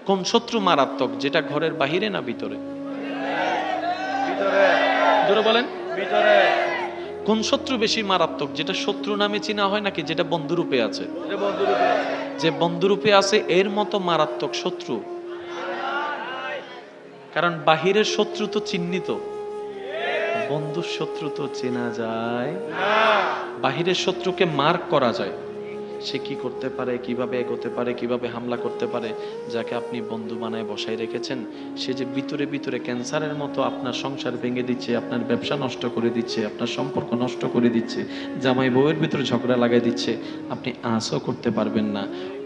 কোন শত্রু মারাত্মক, যেটা ঘরের বাহিরে না ভিতরে? জোরে বলেন। কোন শত্রু বেশি মারাত্মক, যেটা শত্রু নামে চিনা হয় নাকি যেটা বন্ধুরূপে আছে? যে বন্ধুরূপে আছে এর মতো মারাত্মক শত্রু, কারণ বাহিরের শত্রু তো চিহ্নিত, বন্ধুর শত্রু তো চেনা যায় না। বাহিরের শত্রুকে মার্ক করা যায়, সে কি করতে পারে, কিভাবে এগোতে পারে, কিভাবে হামলা করতে পারে। যাকে আপনি বন্ধু বানায় বসাই রেখেছেন, সে যে ভিতরে ভিতরে ক্যান্সারের মতো আপনার সংসার ভেঙে দিচ্ছে, আপনার ব্যবসা নষ্ট করে দিচ্ছে, আপনার সম্পর্ক নষ্ট করে দিচ্ছে, জামাই বউয়ের ভিতরে ঝগড়া লাগাই দিচ্ছে, আপনি আঁচও করতে পারবেন না।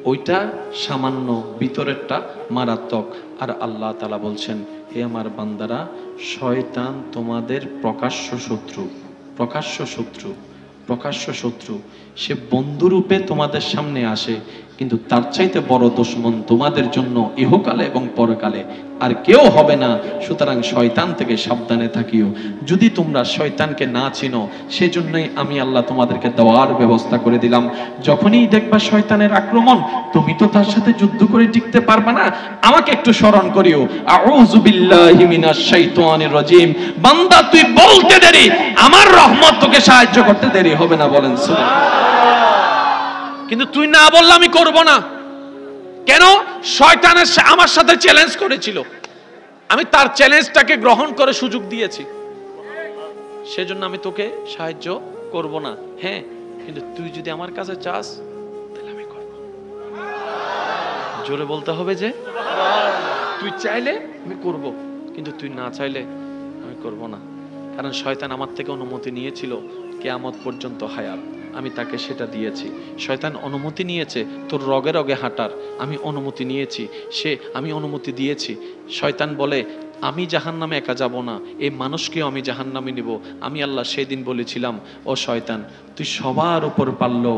ওইটা সামান্য, ভিতরেরটা মারাত্মক। আর আল্লাহ তাআলা বলছেন, হে আমার বান্দারা, শয়তান তোমাদের প্রকাশ্য শত্রু, প্রকাশ্য শত্রু, প্রকাশ্য শত্রু। সে বন্ধুরূপে তোমাদের সামনে আসে, কিন্তু তার চাইতে বড় দুশমন তোমাদের জন্য ইহকালে এবং পরকালে আর কেউ হবে না। সুতরাং শয়তান থেকে সাবধানে থাকিও। যদি তোমরা শয়তানকে না চিনো, সেজন্যই আমি আল্লাহ তোমাদেরকে দেওয়ার ব্যবস্থা করে দিলাম। যখনই দেখবা শয়তানের আক্রমণ, তুমি তো তার সাথে যুদ্ধ করে টিকতে পারবে না, আমাকে একটু স্মরণ করিও, আউযু বিল্লাহি মিনাশ শাইতানির রাজিম। বান্দা তুই বলতে দেরি, আমার রহমত তোকে সাহায্য করতে দেরি হবে না। বলেন সুবহানাল্লাহ। কিন্তু তুই না বললে আমি করব না। কেন? শয়তানের আমার সাথে চ্যালেঞ্জ করেছিল, আমি তার চ্যালেঞ্জটাকে গ্রহণ করে সুযোগ দিয়েছি, সেজন্য আমি তোকে সাহায্য করব না। হ্যাঁ, কিন্তু তুই যদি আমার কাছে চাস তাহলে আমি করব। জোরে বলতে হবে যে তুই চাইলে আমি করব, কিন্তু তুই না চাইলে আমি করব না। কারণ শয়তান আমার থেকে অনুমতি নিয়েছিল কিয়ামত পর্যন্ত হায়াত, আমি তাকে সেটা দিয়েছি। শয়তান অনুমতি নিয়েছে তোর রগে রগে হাঁটার, আমি অনুমতি নিয়েছি, আমি অনুমতি দিয়েছি। শয়তান বলে আমি জাহান্নামে একা যাব না, এই মানুষকেও আমি জাহান্নামে নিব। আমি আল্লাহ সেদিন বলেছিলাম, ও শয়তান, তুই সবার উপর পারলো,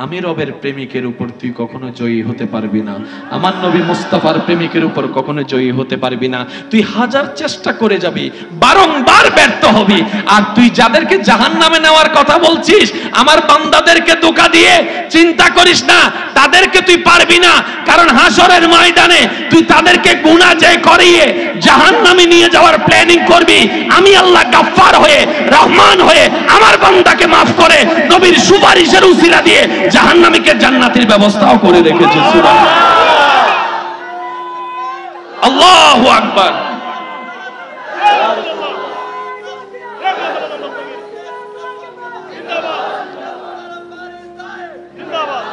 আমি রবের প্রেমিকের উপর তুই কখনো জয়ী হতে পারবি না। আমার নবী মুস্তাফার প্রেমিকের উপর কখনো জয়ী হতে পারবি না। তুই হাজার চেষ্টা করে যাবি, বারংবার ব্যর্থ হবি। আর তুই যাদেরকে জাহান্নামে নেওয়ার কথা বলছিস, আমার বান্দাদেরকে ধোঁকা দিয়ে চিন্তা করিস না, তাদেরকে তুই পারবি না। কারণ হাসরের ময়দানে তুই তাদেরকে গুনাহ যে করিয়ে জাহান্নামে নিয়ে যাওয়ার প্ল্যানিং করবি, আমি আল্লাহ গাফফার হয়ে, রহমান হয়ে আমার বান্দাকে মাফ করে নবীর সুপারিশের উসিলা দিয়ে জাহান্নামীকে জান্নাতের ব্যবস্থাও করে রেখেছে। সুবহানাল্লাহ, আল্লাহু আকবার।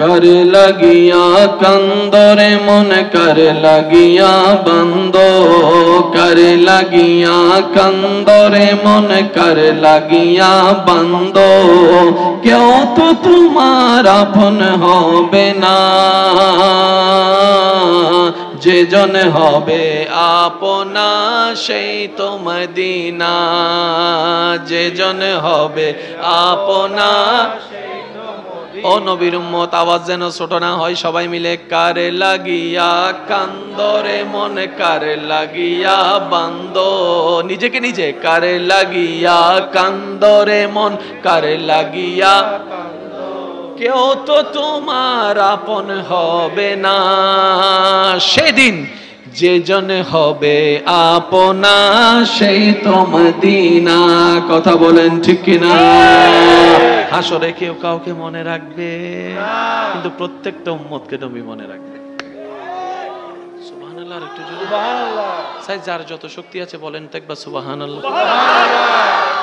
कर लगिया कंदोरे मन कर लगिया बंदो, कर लगिया कंदोरे मन कर लगिया बंदो, क्यों तो तुम्हारा अपन होबे ना, जे जन होबे आपना সেই তো মদিনা, যে জন হবে আপনা। ও নবীর উম্মত, আওয়াজ যেন ছোট না হয়, সবাই মিলে কারে লাগিয়া কান্দরে মন কারে লাগিয়া বান্দো, নিজেকে নিজে কারে লাগিয়া কান্দরে মন কারে লাগিয়া, কেউ তো তোমার আপন হবে না সেদিন, যে জন হবে আপনা সেই তো মদিনা। কথা বলেন ঠিক কিনা? হাসরে কেউ কাউকে মনে রাখবে, কিন্তু প্রত্যেকটা উম্মতকে নবী মনে রাখবে। সুবহানাল্লাহ, একটু জোরে সুবহানাল্লাহ। সাই যার যত শক্তি আছে বলেন তো একবার সুবহানাল্লাহ।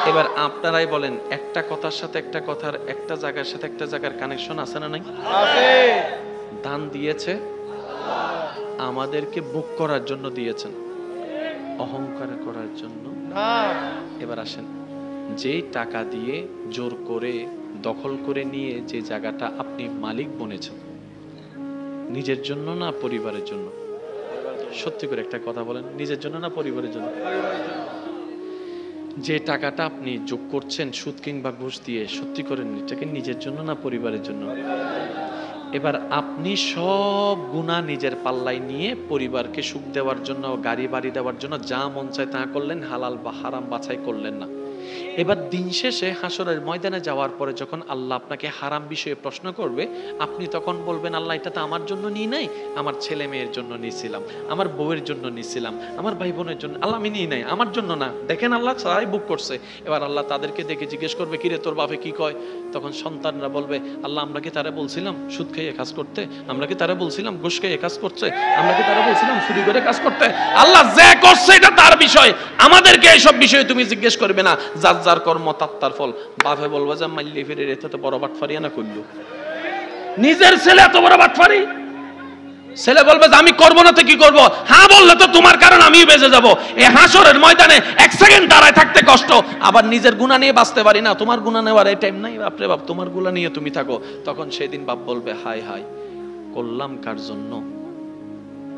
এবার আপনারাই বলেন, একটা কথার সাথে একটা কথার, একটা জায়গার সাথে একটা জায়গার কানেকশন আছে না নাই? আছে। দান দিয়েছে আমাদেরকে বুক করার জন্য দিয়েছেন, অহংকার করার জন্য না। এবার আসেন, যেই টাকা দিয়ে জোর করে দখল করে নিয়ে যে জায়গাটা আপনি মালিক বনেছেন, নিজের জন্য না পরিবারের জন্য? সত্যি করে একটা কথা বলেন, নিজের জন্য না পরিবারের জন্য? যে টাকাটা আপনি যোগ করছেন সুদ কিংবা ঘুষ দিয়ে, সত্যি করেন এটাকে নিজের জন্য না পরিবারের জন্য? এবার আপনি সব গুনাহ নিজের পাল্লায় নিয়ে পরিবারকে সুখ দেওয়ার জন্য, গাড়ি বাড়ি দেওয়ার জন্য যা মন চায় তা করলেন, হালাল বা হারাম বাছাই করলেন না। এবার দিন শেষে হাসরের ময়দানে যাওয়ার পরে যখন আল্লাহ আপনাকে হারাম বিষয়ে প্রশ্ন করবে, আপনি তখন বলবেন, আল্লাহ এটা তো আমার জন্য নিই নাই, আমার ছেলে মেয়ের জন্য নিয়েছিলাম, আমার বউয়ের জন্য নিয়েছিলাম, আমার ভাই বোনের জন্য, আল্লাহ আমি নিই নাই, আমার জন্য না। দেখেন আল্লাহ সবাই বুক করছে। এবার আল্লাহ তাদেরকে দেখে জিজ্ঞেস করবে, কিরে তোর বাপে কি কয়? তখন সন্তানরা বলবে, আল্লাহ আমরা কি তারা বলছিলাম সুদ খেয়ে কাজ করতে? আমরা কি তারা বলছিলাম ঘুষ খেয়ে কাজ করছে? আমরা কি তারা বলছিলাম চুরি করে কাজ করতে? আল্লাহ যে করছে এটা তার বিষয়, আমাদেরকে এইসব বিষয়ে তুমি জিজ্ঞেস করবে না। যার যার কর্ম তার ফল। বাপে বলবে যে মাইলে ফিরে রেতে তো বড় বাটফারি না করলো, নিজের ছেলে এত বড় বাটফারি। ছেলে বলবে যে আমি করবো না তো কি করবো? হ্যাঁ বললে তো তোমার কারণ আমি বেঁচে যাবো। এই হাসরের ময়দানে এক সেকেন্ড দাঁড়ায় থাকতে কষ্ট, আবার নিজের গুনাহ নিয়ে বাঁচতে পারি না। তোমার গুনাহ নেওয়ার এই টাইম নাই বাপরে বাপ, তোমার গুনাহ নিয়ে তুমি থাকো। তখন সেদিন বাপ বলবে, হাই হাই করলাম কার জন্য,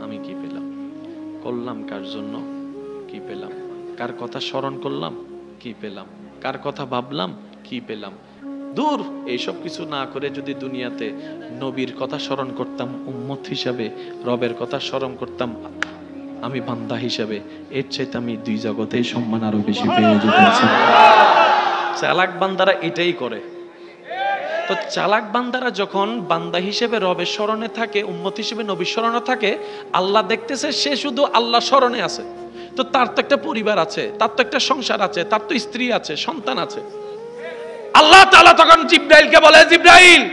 আমি কি পেলাম? করলাম কার জন্য, কি পেলাম? কার কথা স্মরণ করলাম, কি পেলাম? কার কথা ভাবলাম, কি পেলাম? দূর, এইসব কিছু না করে যদি দুনিয়াতে নবীর কথা স্মরণ করতাম উম্মত হিসাবে, রবের কথা স্মরণ করতাম আমি বান্দা হিসাবে, এর চাইতে আমি দুই জগতেই সম্মান আরো বেশি পেয়ে যেতাম। চালাক বান্দারা এটাই করে। তো চালাক বান্দারা যখন বান্দা হিসেবে রবের স্মরণে থাকে, উম্মত হিসেবে নবীর স্মরণে থাকে, আল্লাহ দেখতেছে সে শুধু আল্লাহ স্মরণে আছে। তো তার তো একটা পরিবার আছে, তার তো একটা সংসার আছে, তার তো স্ত্রী আছে, সন্তান আছে। আল্লাহ তাআলা তখন জিবরাইলকে বলে, জিবরাইল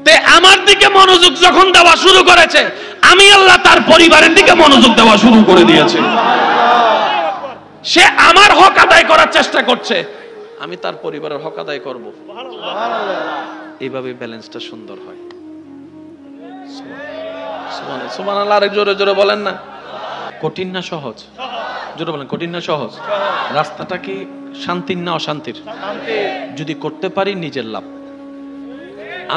তে আমার দিকে মনোযোগ যখন দেওয়া শুরু করেছে, আমি আল্লাহ তার পরিবারের দিকে মনোযোগ দেওয়া শুরু করে দিয়েছি। সে আমার হক আদায় করার চেষ্টা করছে, আমি তার পরিবারের হক আদায় করব। এইভাবে ব্যালেন্সটা সুন্দর হয়। সুবহানাল্লাহ। আরেক জোরে জোরে বলেন না। কঠিন না সহজ? জোরে বলেন, কঠিন না সহজ? রাস্তাটা কি শান্তির না অশান্তির? যদি করতে পারি নিজের লাভ।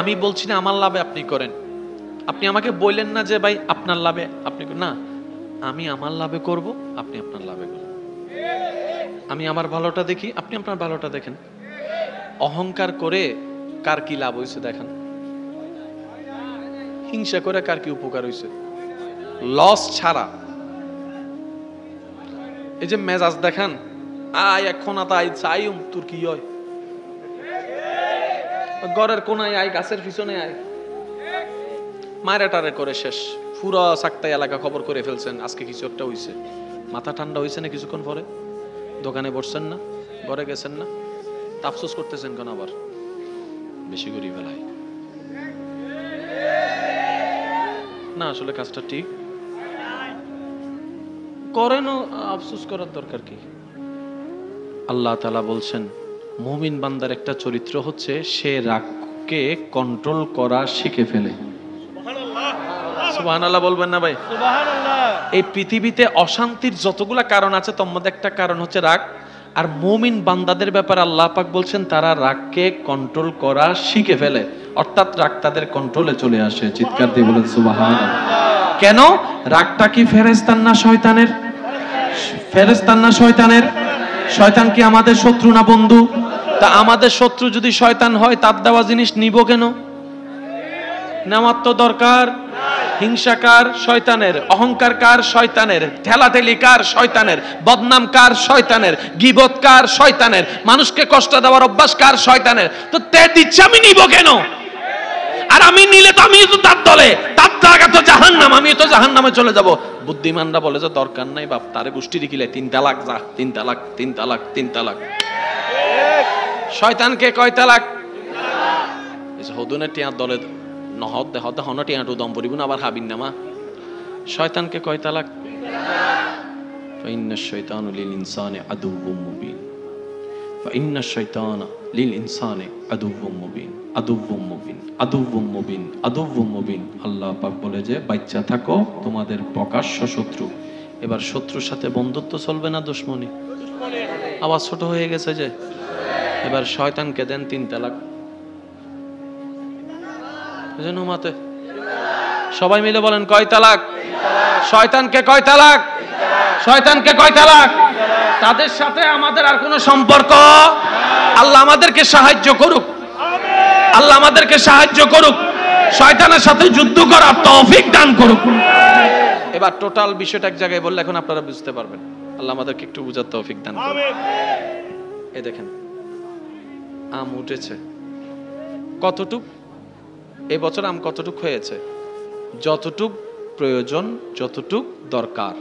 আমি বলছি না আমার লাভে আপনি করেন, আপনি আমাকে বললেন না যে ভাই আপনার লাভে আপনি না, আমি আমার লাভে করব, আপনি আপনার লাভে করুন। আমি আমার ভালোটা দেখি, আপনি আপনার ভালোটা দেখেন। অহংকার করে কার কি লাভ হয়েছে দেখেন, হিংসা করে কার কি উপকার হয়েছে, লস ছাড়া। এই যে মেজাজ দেখান, আয় এখন আই চাই তোর কি হয়, ঘরের কোনায় আয়, গাছের পিছনে আয়, মায়ের টারে করে শেষ। পুরা সাক্তাই এলাকা খবর করে ফেলছেন আজকে কিছু একটা হয়েছে। মাথা ঠান্ডা হয়েছে না কিছুক্ষণ পরে? দোকানে বসছেন না, ঘরে গেছেন না, আফসোস করতেছেন কেন? আবার বেশি করি ফেলায় না, আসলে কাজটা ঠিক করেন, আফসোস করার দরকার কি? আল্লাহ তাআলা বলছেন মুমিন বান্দার একটা চরিত্র হচ্ছে সে রাগকে কন্ট্রোল করা শিখে ফেলে। সুবহানাল্লাহ বলবেন না ভাই? সুবহানাল্লাহ। এই পৃথিবীতে অশান্তির যতগুলা কারণ আছে তার মধ্যে একটা কারণ হচ্ছে রাগ। আর মুমিন বান্দাদের ব্যাপারে আল্লাহ পাক বলছেন তারা রাগকে কন্ট্রোল করা শিখে ফেলে, অর্থাৎ রাগ তাদের কন্ট্রোলে চলে আসে। চিৎকার দিয়ে বলেন সুবহানাল্লাহ। কেন? রাগটা কি ফেরেশতার না শয়তানের? ফেরেশতার না শয়তানের? শয়তান কি আমাদের শত্রু না বন্ধু? তা আমাদের শত্রু যদি শয়তান হয় তার দেওয়া জিনিস নিব কেন? নেওয়ার তো দরকার। হিংসা কার? শয়তানের। অহংকার কার? শয়তানের। ঠেলাঠেলি কার? শয়তানের। বদনাম কার? শয়তানের। গীবত কার? শয়তানের। মানুষকে কষ্ট দেওয়ার অভ্যাস কার? শয়তানের। তো তে দিচ্ছে আমি নিব কেন? আর আমি নিলে তো আমি তো তার দলে, তার জায়গা তো জাহান্নাম, আমি তো জাহান্নামে চলে যাব। বুদ্ধিমানরা বলে যে দরকার নাই বাপ, তারে গোষ্ঠী কিলে 3 তালাক, যা 3 তালাক 3 তালাক 3 তালাক। শয়তানকে কয় তালাক? এই যে হদুনের টিয়ার দলে নহদ দেহ হন টিয়াটু দম পরিব না, আবার হাবিন নামা। শয়তানকে কয় তালাক? ফাইন্নাশ শাইতানু লিল ইনসানি আদুউম মুবিন, ফাইন্নাশ শাইতানা লিল ইনসানি আদুউম মুবিন, আদুউম মুবিন, আদুউম মুবিন, আদুউম মুবিন। আল্লাহ পাক বলে যে বাচ্চা থাকো তোমাদের প্রকাশ্য শত্রু। এবার শত্রুর সাথে বন্ধুত্ব চলবে না দুশমনি? আওয়াজ ছোট হয়ে গেছে যে। এবার শয়তানকে দেন 3 তালাক। মাতে সবাই মিলে বলেন কয় তালাক? শয়তানকে কয় তালাক? শয়তানকে কয় তালাক? তাদের সাথে আমাদের আর কোনো সম্পর্ক? আল্লাহ আমাদেরকে সাহায্য করুক, আল্লাহ আমাদেরকে সাহায্য করুক, শয়তানের সাথে যুদ্ধ করার তৌফিক দান করুক। এবার টোটাল বিষয়টা এক জায়গায় বললে এখন আপনারা বুঝতে পারবেন। আল্লাহ আমাদেরকে একটু বুঝার তৌফিক দান করুন। এ দেখেন আম উঠেছে, কতটুক এবছর আম কতটুক হয়েছে? যতটুক প্রয়োজন, যতটুক দরকার।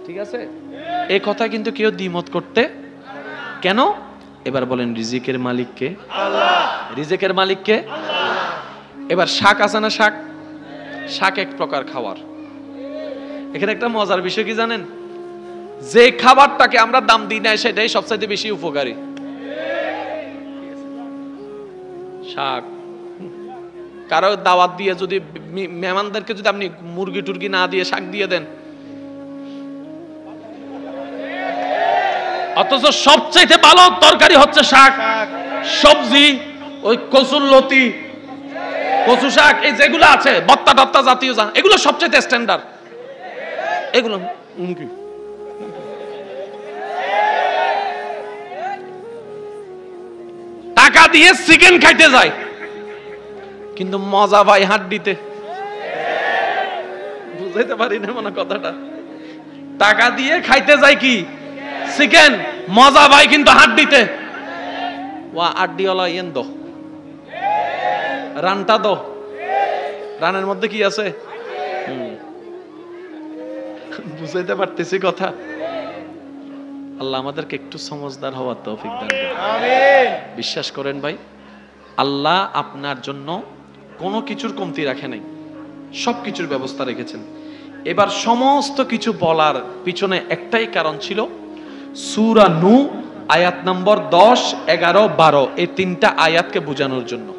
ঠিক আছে, এই কথা কিন্তু কেউ দ্বিমত করতে কেন? এবার বলেন রিজিকের মালিক কে? আল্লাহ। রিজিকের মালিক কে? আল্লাহ। এবার শাক আছে না, শাক, শাক এক প্রকার খাবার। এখানে একটা মজার বিষয় কি জানেন? যে খাবারটাকে আমরা দাম দিই না সেটাই সবচেয়ে বেশি উপকারী। শাক। কারো দাওয়াত দিয়ে যদি মেহমানদেরকে যদি আপনি মুরগি টুরগি না দিয়ে শাক দিয়ে দেন, অথচ সবচেয়ে ভালো তরকারি হচ্ছে শাক, সবজি, ওই কচুরলতি, কচু শাক, এই যেগুলো আছে ভর্তা টত্তা জাতীয়, এগুলো সবচেয়ে স্ট্যান্ডার্ড। এগুলো টাকা দিয়ে চিকেন খাইতে যায়, কিন্তু মজা ভাই হাড্ডিতে। বুঝাইতে পারি না মানে কথাটা। টাকা দিয়ে খাইতে যায় কি? চিকেন। মজা ভাই কিন্তু হাড্ডিতে। ওয়া আড্ডিওয়ালা ইয়েন দো, রানটা দো, রানের মধ্যে কি আছে? বুঝাইতে পারতেছি কথা? আল্লাহ আমাদেরকে একটু সমঝদার হওয়ার তৌফিক দান করুন। আমিন। বিশ্বাস করেন ভাই, আল্লাহ আপনার জন্য কোনো কিছুর কমতি রাখে নাই, সবকিছুর ব্যবস্থা রেখেছেন। এবার সমস্ত কিছু বলার পিছনে একটাই কারণ ছিল, সূরা নূহ আয়াত নম্বর 10, 11, 12 এই তিনটা আয়াতকে বোঝানোর জন্য।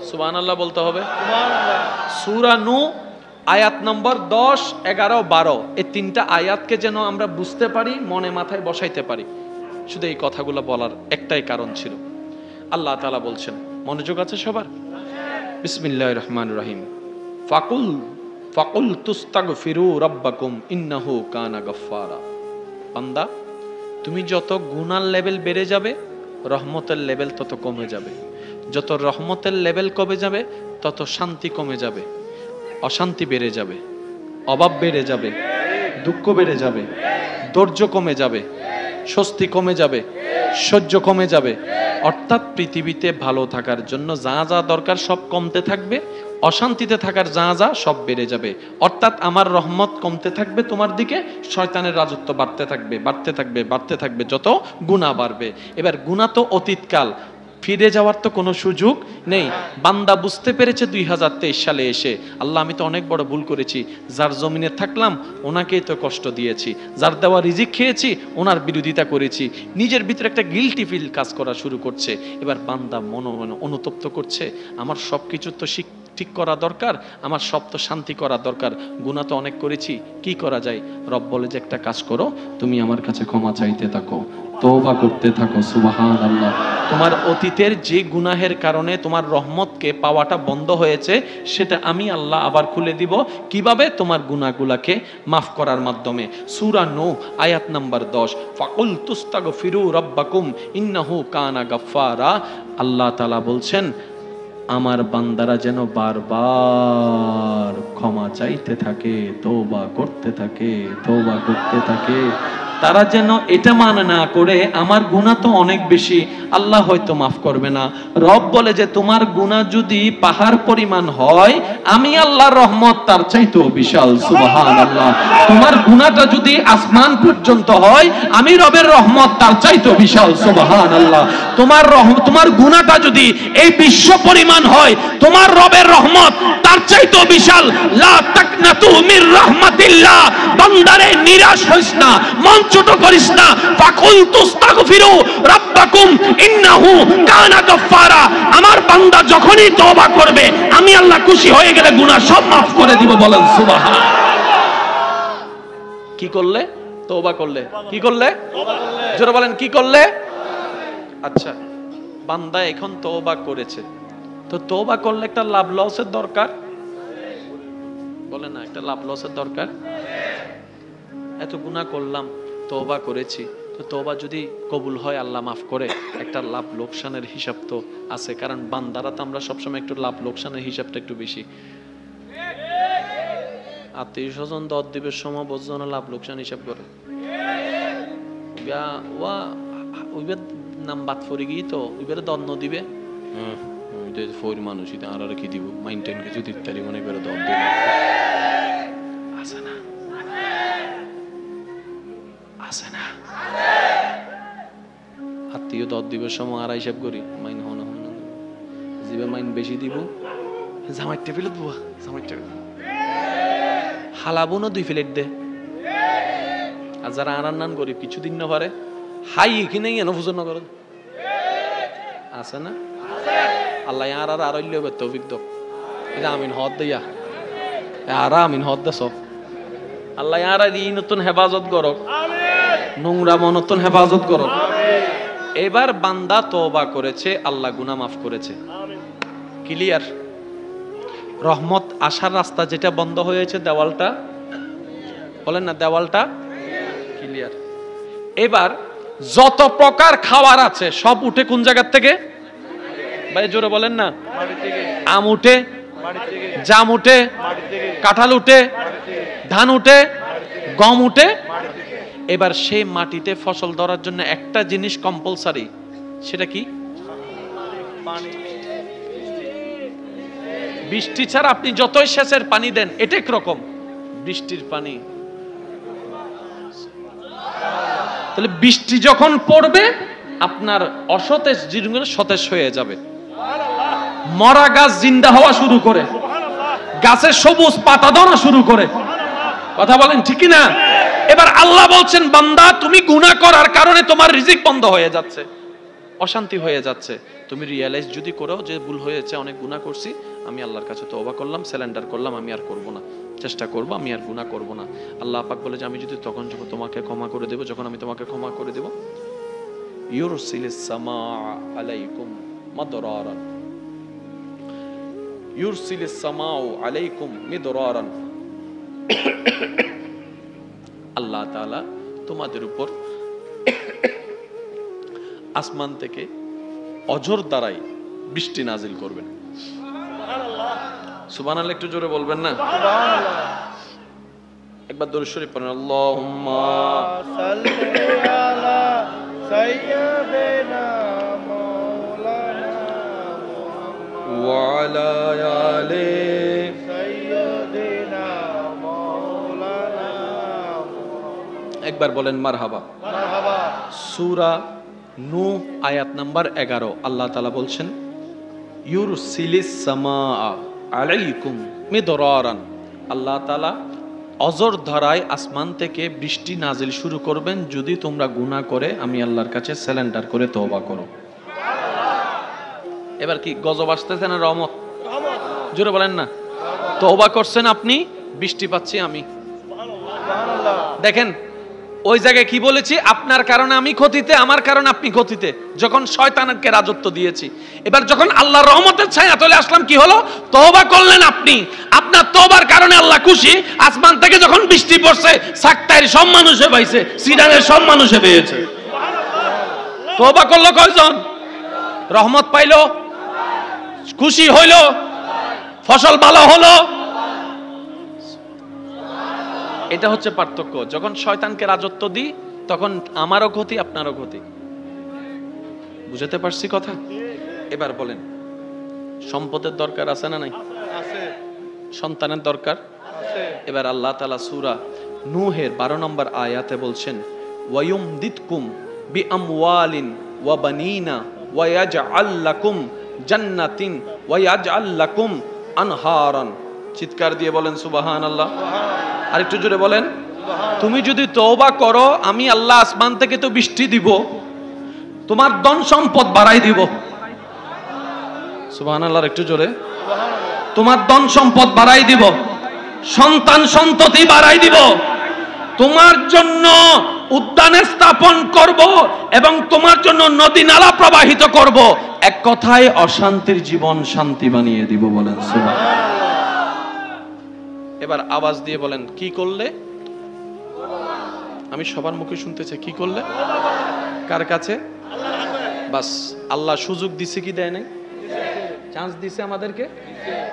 সুবহানাল্লাহ বলতে হবে। সূরা নূহ আয়াত নম্বর 10, 11, 12 এই তিনটা আয়াতকে যেন আমরা বুঝতে পারি, মনে মাথায় বসাইতে পারি, শুধু এই কথাগুলো বলার একটাই কারণ ছিল। আল্লাহ তাআলা বলছেন, মনোযোগ আছে সবার? বিসমিল্লাহির রহমানির রহিম। ফাকুল তুস্তাগফিরু রাব্বাকুম ইন্নাহু কানা গাফফারা। বান্দা, তুমি যত গুনার লেভেল বেড়ে যাবে, রহমতের লেভেল তত কমে যাবে। যত রহমতের লেভেল কমে যাবে, তত শান্তি কমে যাবে, অশান্তি বেড়ে যাবে, অভাব বেড়ে যাবে, দুঃখ বেড়ে যাবে, ধৈর্য কমে যাবে, স্বস্তি কমে যাবে, সহ্য কমে যাবে। অর্থাৎ পৃথিবীতে ভালো থাকার জন্য যা যা দরকার সব কমতে থাকবে, অশান্তিতে থাকার যা যা সব বেড়ে যাবে। অর্থাৎ আমার রহমত কমতে থাকবে তোমার দিকে, শয়তানের রাজত্ব বাড়তে থাকবে, বাড়তে থাকবে, বাড়তে থাকবে, যত গুনাহ বাড়বে। এবার গুনাহ তো অতীতকাল, ফিরে যাওয়ার তো কোনো সুযোগ নেই। বান্দা বুঝতে পেরেছে 2023 সালে এসে, আল্লাহ আমি তো অনেক বড় ভুল করেছি, যার জমিনে থাকলাম ওনাকেই তো কষ্ট দিয়েছি, যার দেওয়া রিজিক খেয়েছি ওনার বিরোধিতা করেছি, নিজের ভিতরে একটা গিল্টি ফিল কাজ করা শুরু করছে। এবার বান্দা মনে অনুতপ্ত করছে, আমার সব কিছু তো ঠিক করা দরকার, আমার সব তো শান্তি করা দরকার, গুনাহ তো অনেক করেছি, কি করা যায়? রব বলে যে একটা কাজ করো, তুমি আমার কাছে ক্ষমা চাইতে থাকো, তওবা করতে থাকো। সুবহানাল্লাহ। তোমার অতীতের যে গুনাহের কারণে তোমার রহমতকে পাওয়াটা বন্ধ হয়েছে, সেটা আমি আল্লাহ আবার খুলে দিব। কিভাবে? তোমার গুনাহগুলোকে মাফ করার মাধ্যমে। সূরা নূহ আয়াত নাম্বার 10। ফাকুল তুস্তাগফিরু রাব্বাকুম ইন্নাহু কানা গাফফারা। আল্লাহ তাআলা বলছেন, আমার বান্দারা যেন বারবার ক্ষমা চাইতে থাকে, তওবা করতে থাকে, তওবা করতে থাকে। তারা যেন এটা মানে না করে আমার গুনাহ তো অনেক বেশি, আল্লাহ হয়তো মাফ করবে না। রব বলে যে তোমার গুনাহ যদি পাহাড় পরিমাণ হয়, আমি আল্লাহর রহমত তার চাইতেও বিশাল। সুবহানাল্লাহ। তোমার গুনাহটা যদি আসমান পর্যন্ত হয়, আমি রবের রহমত তার চাইতেও বিশাল। সুবহানাল্লাহ। তোমার গুনাহটা যদি এই বিশ্ব পরিমাণ হয়, তোমার রবের রহমত তার চাইতেও বিশাল। লা তাকনাতু মির রাহমাতিল্লাহ। বান্দারে নিরাশ হইস না, মন ছোট করিস না। ফাকুল তুস্তাগফিরু রাব্বাকুম ইন্নাহু কানা গাফফারা। আমার বান্দা যখনই তওবা করবে, আমি আল্লাহ খুশি হয়ে গেলে গুনাহ সব মাফ করে দিব। বলেন সুবহানাল্লাহ। কি করলে? তওবা করলে। কি করলে? জোরে বলেন, কি করলে? আচ্ছা, বান্দা এখন তওবা করেছে, তো তওবা করলে একটা লাভ লসের দরকার, বলে না? একটা লাভ লসের দরকার। এত গুনাহ করলাম, তওবা করেছি, তো তওবা যদি কবুল হয়, আল্লাহ মাফ করে, একটা লাভ লোকসানের হিসাব তো আছে। কারণ বান্দারা তো আমরা সবসময় একটু লাভ লোকসানের হিসাবটা একটু বেশি। আত্মীয় স্বজন দর দিবের সময় বোঝো না লাভ লোকসান হিসাব করে, ইবা ওয়া ওইবার নাম বাদ পড়ে গিয়ে তো ওইবারে দন্ন দিবে ফোর মানুষ আর কি দিব মাইন্টেন কিছু দিতে মনে করে দন দিবে আছে না আছে না আত্মীয় দর দিবের সময় আর হিসাব করি মাইন হন হন জিবে মাইন বেশি দিব জামাই টেবিলত বুয়া জামাই টেবিল হালাবুনও 2 প্লেট দে আর যারা আনান গরিব কিছুদিন না পারে হাই এখানেই এনে ফুজন করে আছে না আল্লাহ আর আরল্য তৌফিক দাও এটা আমিন হদ দিয়া আর আমিন হদ দাস আল্লাহ আর এই নতুন হেফাজত করক নোংরা মনতুন হেফাজত করক এবার বান্দা তওবা করেছে আল্লাহ গুনাহ মাফ করেছে ক্লিয়ার রহমত আসার রাস্তা যেটা বন্ধ হয়েছে দেওয়ালটা বলেন না দেওয়ালটা ক্লিয়ার এবার যত প্রকার খাবার আছে সব উঠে কোন জায়গা থেকে ভাই জোরে বলেন না আম উঠে জাম উঠে কাঁঠাল উঠে ধান উঠে গম উঠে এবার সেই মাটিতে ফসল ধরার জন্য একটা জিনিস কম্পালসারি সেটা কি বৃষ্টি ছাড়া আপনি যতই সেচের পানি দেন এটা একরকম বৃষ্টির পানি তাহলে বৃষ্টি যখন পড়বে আপনার অসতেজ জিনিসগুলো সতেজ হয়ে যাবে মরা গাছ জিন্দা হওয়া শুরু করে গাছের সবুজ পাতা ধরা শুরু করে কথা বলেন ঠিক না এবার আল্লাহ বলছেন বান্দা তুমি গুনাহ করার কারণে তোমার রিজিক বন্ধ হয়ে যাচ্ছে অশান্তি হয়ে যাচ্ছে তুমি রিয়ালাইজ যদি করো যে ভুল হয়েছে অনেক গুনাহ করছি আমি আল্লাহর কাছে তওবা করলাম সারেন্ডার করলাম আমি আর করব না চেষ্টা করব আমি আর গুনাহ করব না আল্লাহ পাক বলে যে আমি যদি তখন যখন তোমাকে ক্ষমা করে দেব যখন আমি তোমাকে ক্ষমা করে দেব ইউরসিলিস সামা আলাইকুম মাদরারান ইউরসিলিস সামাউ আলাইকুম মিদরারান আল্লাহ তাআলা তোমাদের উপর আসমান থেকে অঝোর দ্বারাই বৃষ্টি নাজিল করবেন সুবহানাল্লাহ একটু জোরে বলবেন না একবার দরুদ শরীফ পড়েন আল্লাহুম্মা সাল্লি আলা সাইয়্যিদিনা মাওলানা মুহাম্মদ ওয়া আলা আলি সাইয়্যিদিনা মাওলানা মুহাম্মদ একবার বলেন মারহাবা মারহাবা সূরা নূহ আয়াত নাম্বার 11 আল্লাহ তাআলা বলছেন ইউরসিলিস সামাআ আলাইকুম মিদরারান আল্লাহ তাআলা অজর ধারায় আসমান থেকে বৃষ্টি নাজিল শুরু করবেন যদি তোমরা গুনাহ করে আমি আল্লাহর কাছে সারেন্ডার করে তওবা করো এবার কি গজব আসতেছে না রহমত জোরে বলেন না তওবা করছেন আপনি বৃষ্টি পাচ্ছি আমি সুবহানাল্লাহ দেখেন ওই জায়গায় কি বলেছি আপনার কারণে আমি ক্ষতিতে আমার কারণে আপনি ক্ষতিতে যখন শয়তানকে রাজত্ব দিয়েছি এবার যখন আল্লাহর রহমতের ছায়া চলে আসলাম কি হলো তওবা করলেন আপনি আপনার তওবার কারণে আল্লাহ খুশি আসমান থেকে যখন বৃষ্টি পড়ছে সাকতাইর সব মানুষে পাইছে সিডানের সব মানুষে পেয়েছে সুবহানাল্লাহ তওবা করলো কয়জন রহমত পাইলো খুশি হইলো ফসল ভালো হলো এটা হচ্ছে পার্থক্য যখন শয়তানকে রাজত্ব দিই তখন আমারও ক্ষতি আপনারও ক্ষতি বুঝতে পারছি কথা এবার বলেন সম্পদের দরকার আছে না নাই আছে সন্তানের দরকার আছে এবার আল্লাহ তাআলা সূরা নূহের 12 নম্বর আয়াতে বলছেন ওয়ায়ুমদিতকুম বিআমওয়ালিন ওয়া বানিনা ওয়া ইয়াজআল লাকুম জান্নাতিন ওয়া ইয়াজআল লাকুম আনহারান চিৎকার দিয়ে বলেন সুবহানাল্লাহ আর একটু জোরে বলেন তুমি যদি তওবা করো আমি আল্লাহ আসমান থেকে তো বৃষ্টি দিব তোমার ধন সম্পদ বাড়াই দিব সুবহানাল্লাহ একটু জোরে তোমার ধন সম্পদ বাড়াই দিব সন্তান সন্ততি বাড়াই দিব তোমার জন্য উদ্যান স্থাপন করব এবং তোমার জন্য নদী নালা প্রবাহিত করব এক কথায় অশান্তির জীবন শান্তি বানিয়ে দিব বলেন সুবহানাল্লাহ এবার আওয়াজ দিয়ে বলেন কি করলে আমি সবার মুখে শুনতে চাই কি করলে কার কাছে বাস আল্লাহ সুযোগ দিছে কি দেয় নাই চান্স দিছে আমাদেরকে।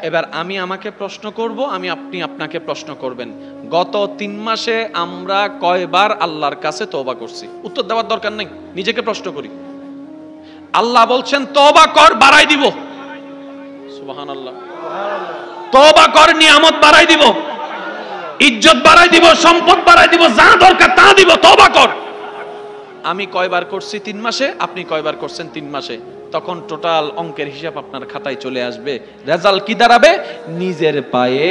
এবার আমি আমাকে প্রশ্ন করব, আপনি আপনাকে প্রশ্ন করবেন, গত 3 মাসে আমরা কয়বার আল্লাহর কাছে তওবা করছি? উত্তর দেওয়ার দরকার নেই, নিজেকে প্রশ্ন করি। আল্লাহ বলছেন তওবা কর, বাড়াই দিব। সুবহানাল্লাহ। তওবা কর, নিয়ামত বাড়াই দিব, ইজ্জত বাড়াই দিব, সম্পদ বাড়াই দিব, যা দরকার তা দিব, তওবা কর। আমি কয়বার করছি 3 মাসে, আপনি কয়বার করছেন 3 মাসে? তখন টোটাল অঙ্কের হিসাব আপনার খাতায় চলে আসবে। রেজাল্ট কি দাঁড়াবে? নিজের পায়ে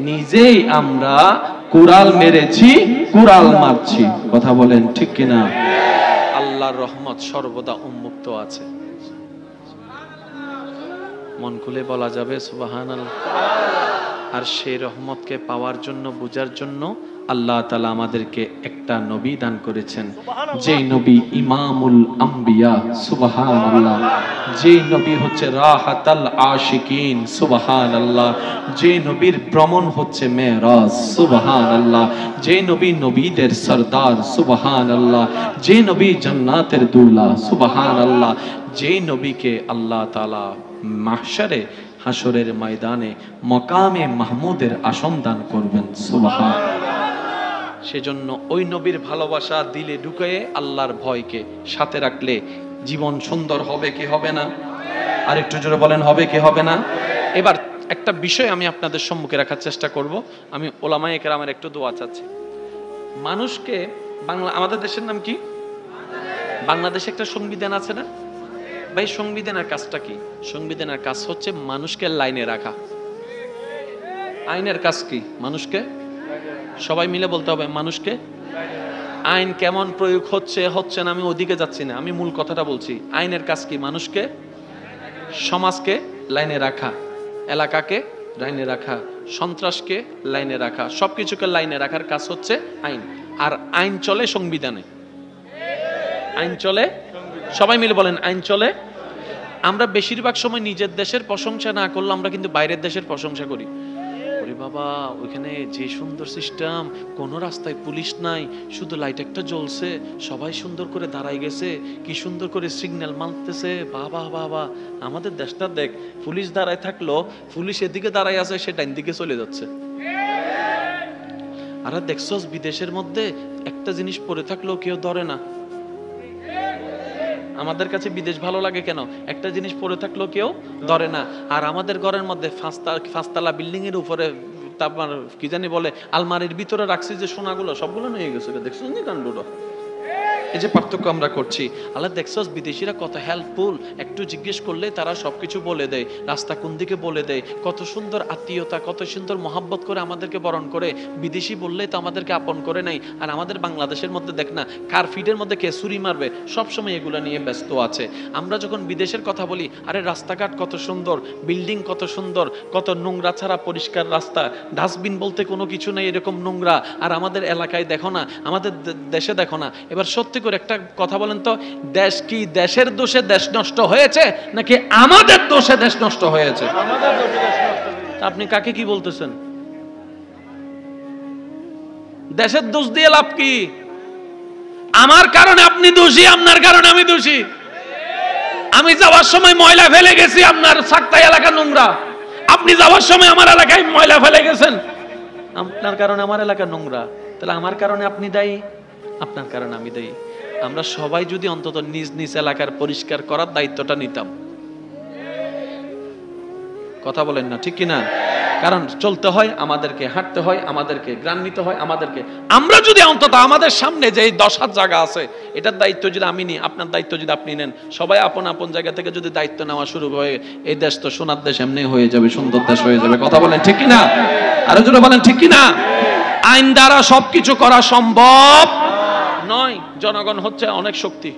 নিজেই আমরা কুড়াল মেরেছি, কুড়াল মারছি। কথা বলেন ঠিক কিনা? আল্লাহর রহমত সর্বদা উন্মুক্ত আছে। মন খুলে বলা যাবে সুবহানাল্লাহ। আর সেই রহমতকে পাওয়ার জন্য, বুঝার জন্য আল্লাহ তাআলা আমাদেরকে একটা নবী দান করেছেন, যেই নবী ইমামুল আম্বিয়া। সুবহানাল্লাহ। যেই নবী হচ্ছে রাহাতাল আশিকিন। সুবহানাল্লাহ। যেই নবীর ভ্রমণ হচ্ছে মেরাজ। সুবহানাল্লাহ। যেই নবী নবীদের সরদার। সুবহানাল্লাহ। যেই নবী জান্নাতের দুলা। সুবহানাল্লাহ। যেই নবীকে আল্লাহ তাআলা মাহশারে, হাসরের ময়দানে মকামে মাহমুদের আসন দান করবেন। সুবহানাল্লাহ। সেজন্য ওই নবীর ভালোবাসা দিলে ঢুকিয়ে আল্লাহর ভয়কে সাথে রাখলে জীবন সুন্দর হবে কি হবে না? আর একটু জোরে বলেন, হবে কি হবে না? এবার একটা বিষয় আমি আপনাদের সম্মুখে রাখার চেষ্টা করব। আমি ওলামায়ে কেরামের একটু দোয়া চাচ্ছি। মানুষকে আমাদের দেশের নাম কি? বাংলাদেশে একটা সংবিধান আছে না ভাই? সংবিধানের কাজটা কি? সংবিধানের কাজ হচ্ছে মানুষকে লাইনে রাখা। আইনের কাজ কি? মানুষকে, সবাই মিলে বলতে হবে, মানুষকে। আইন কেমন প্রয়োগ হচ্ছে না, আমি ওদিকে যাচ্ছি না, আমি মূল কথাটা বলছি। আইনের কাজ কি? মানুষকে, সমাজকে লাইনে রাখা, এলাকাকে লাইনে রাখা, সন্ত্রাসকে লাইনে রাখা, সবকিছুকে লাইনে রাখার কাজ হচ্ছে আইন। আর আইন চলে সংবিধানে। আইন চলে, সবাই মিলে বলেন, আইন চলে। আমরা বেশিরভাগ সময় নিজের দেশের প্রশংসা না করলে আমরা কিন্তু বাইরের দেশের প্রশংসা করি। ওরে বাবা, ওইখানে যে সুন্দর সিস্টেম, কোনো রাস্তায় পুলিশ নাই, শুধু লাইট একটা জ্বলছে, সবাই সুন্দর করে দাঁড়াই গেছে, কি সুন্দর করে সিগন্যাল মানতেছে। বাবা বাবা, আমাদের দেশটা দেখ, পুলিশ দাঁড়ায় থাকলো, পুলিশ এদিকে দাঁড়ায় আছে, সে ডাইন দিকে চলে যাচ্ছে। আর দেখছস বিদেশের মধ্যে একটা জিনিস পরে থাকলেও কেউ ধরে না। আমাদের কাছে বিদেশ ভালো লাগে কেন? একটা জিনিস পরে থাকলেও কেউ ধরে না। আর আমাদের ঘরের মধ্যে 5 তলা বিল্ডিং এর উপরে তারপর কি জানি বলে, আলমারির ভিতরে রাখছি যে সোনাগুলো, সবগুলো নিয়ে গেছে। দেখছো নি কাণ্ডটা? এই যে পার্থক্য আমরা করছি। আল্লাহ দেখছস বিদেশিরা কত হেল্পফুল, একটু জিজ্ঞেস করলে তারা সবকিছু বলে দেয়, রাস্তা কোন দিকে বলে দেয়, কত সুন্দর আত্মীয়তা, কত সুন্দর মহাব্বত করে আমাদেরকে বরণ করে। বিদেশি বললেই তো আমাদেরকে আপন করে নাই। আর আমাদের বাংলাদেশের মধ্যে দেখ না, কার ফিটের মধ্যে কে ছুরি মারবে, সবসময় এগুলো নিয়ে ব্যস্ত আছে। আমরা যখন বিদেশের কথা বলি, আরে রাস্তাঘাট কত সুন্দর, বিল্ডিং কত সুন্দর, কত নোংরা ছাড়া পরিষ্কার রাস্তা, ডাস্টবিন বলতে কোনো কিছু নেই, এরকম নোংরা। আর আমাদের এলাকায় দেখো না, আমাদের দেশে দেখো না। এবার সত্যি করে একটা কথা বলেন তো, দেশ কি দেশের দোষে দেশ নষ্ট হয়েছে নাকি আমাদের দোষে দেশ নষ্ট হয়েছে? আপনি কাকে কি বলতেছেন? দেশের দোষ দিয়ে লাভ কি? আমার কারণে আপনি দোষী, আপনার কারণে আমি দোষী। আমি যাওয়ার সময় ময়লা ফেলে গেছি, আপনার সাক্তাই এলাকা নোংরা। আপনি যাওয়ার সময় আমার এলাকায় ময়লা ফেলে গেছেন, আপনার কারণে আমার এলাকা নোংরা। তাহলে আমার কারণে আপনি দায়ী, আপনার কারণে আমি দায়ী। আমরা সবাই যদি অন্তত নিজ নিজ এলাকার পরিষ্কার করার দায়িত্বটা নিতাম। কথা বলেন না ঠিক কিনা? কারণ চলতে হয় আমাদেরকে, হাঁটতে হয় আমাদেরকে, গ্রাম নিতে হয় আমাদেরকে। আমরা যদি অন্তত আমাদের সামনে যে 10 জায়গা আছে, এটার দায়িত্ব যদি আমি নিই, আপনার দায়িত্ব যদি আপনি নেন, সবাই আপন আপন জায়গা থেকে যদি দায়িত্ব নেওয়া শুরু হয়, এই দেশ তো সোনার দেশ এমনি হয়ে যাবে, সুন্দর দেশ হয়ে যাবে। কথা বলেন ঠিক কিনা? আরো জোরে বলেন ঠিক কিনা? আইন দ্বারা সবকিছু করা সম্ভব নয়। জনগণ হচ্ছে অনেক শক্তি।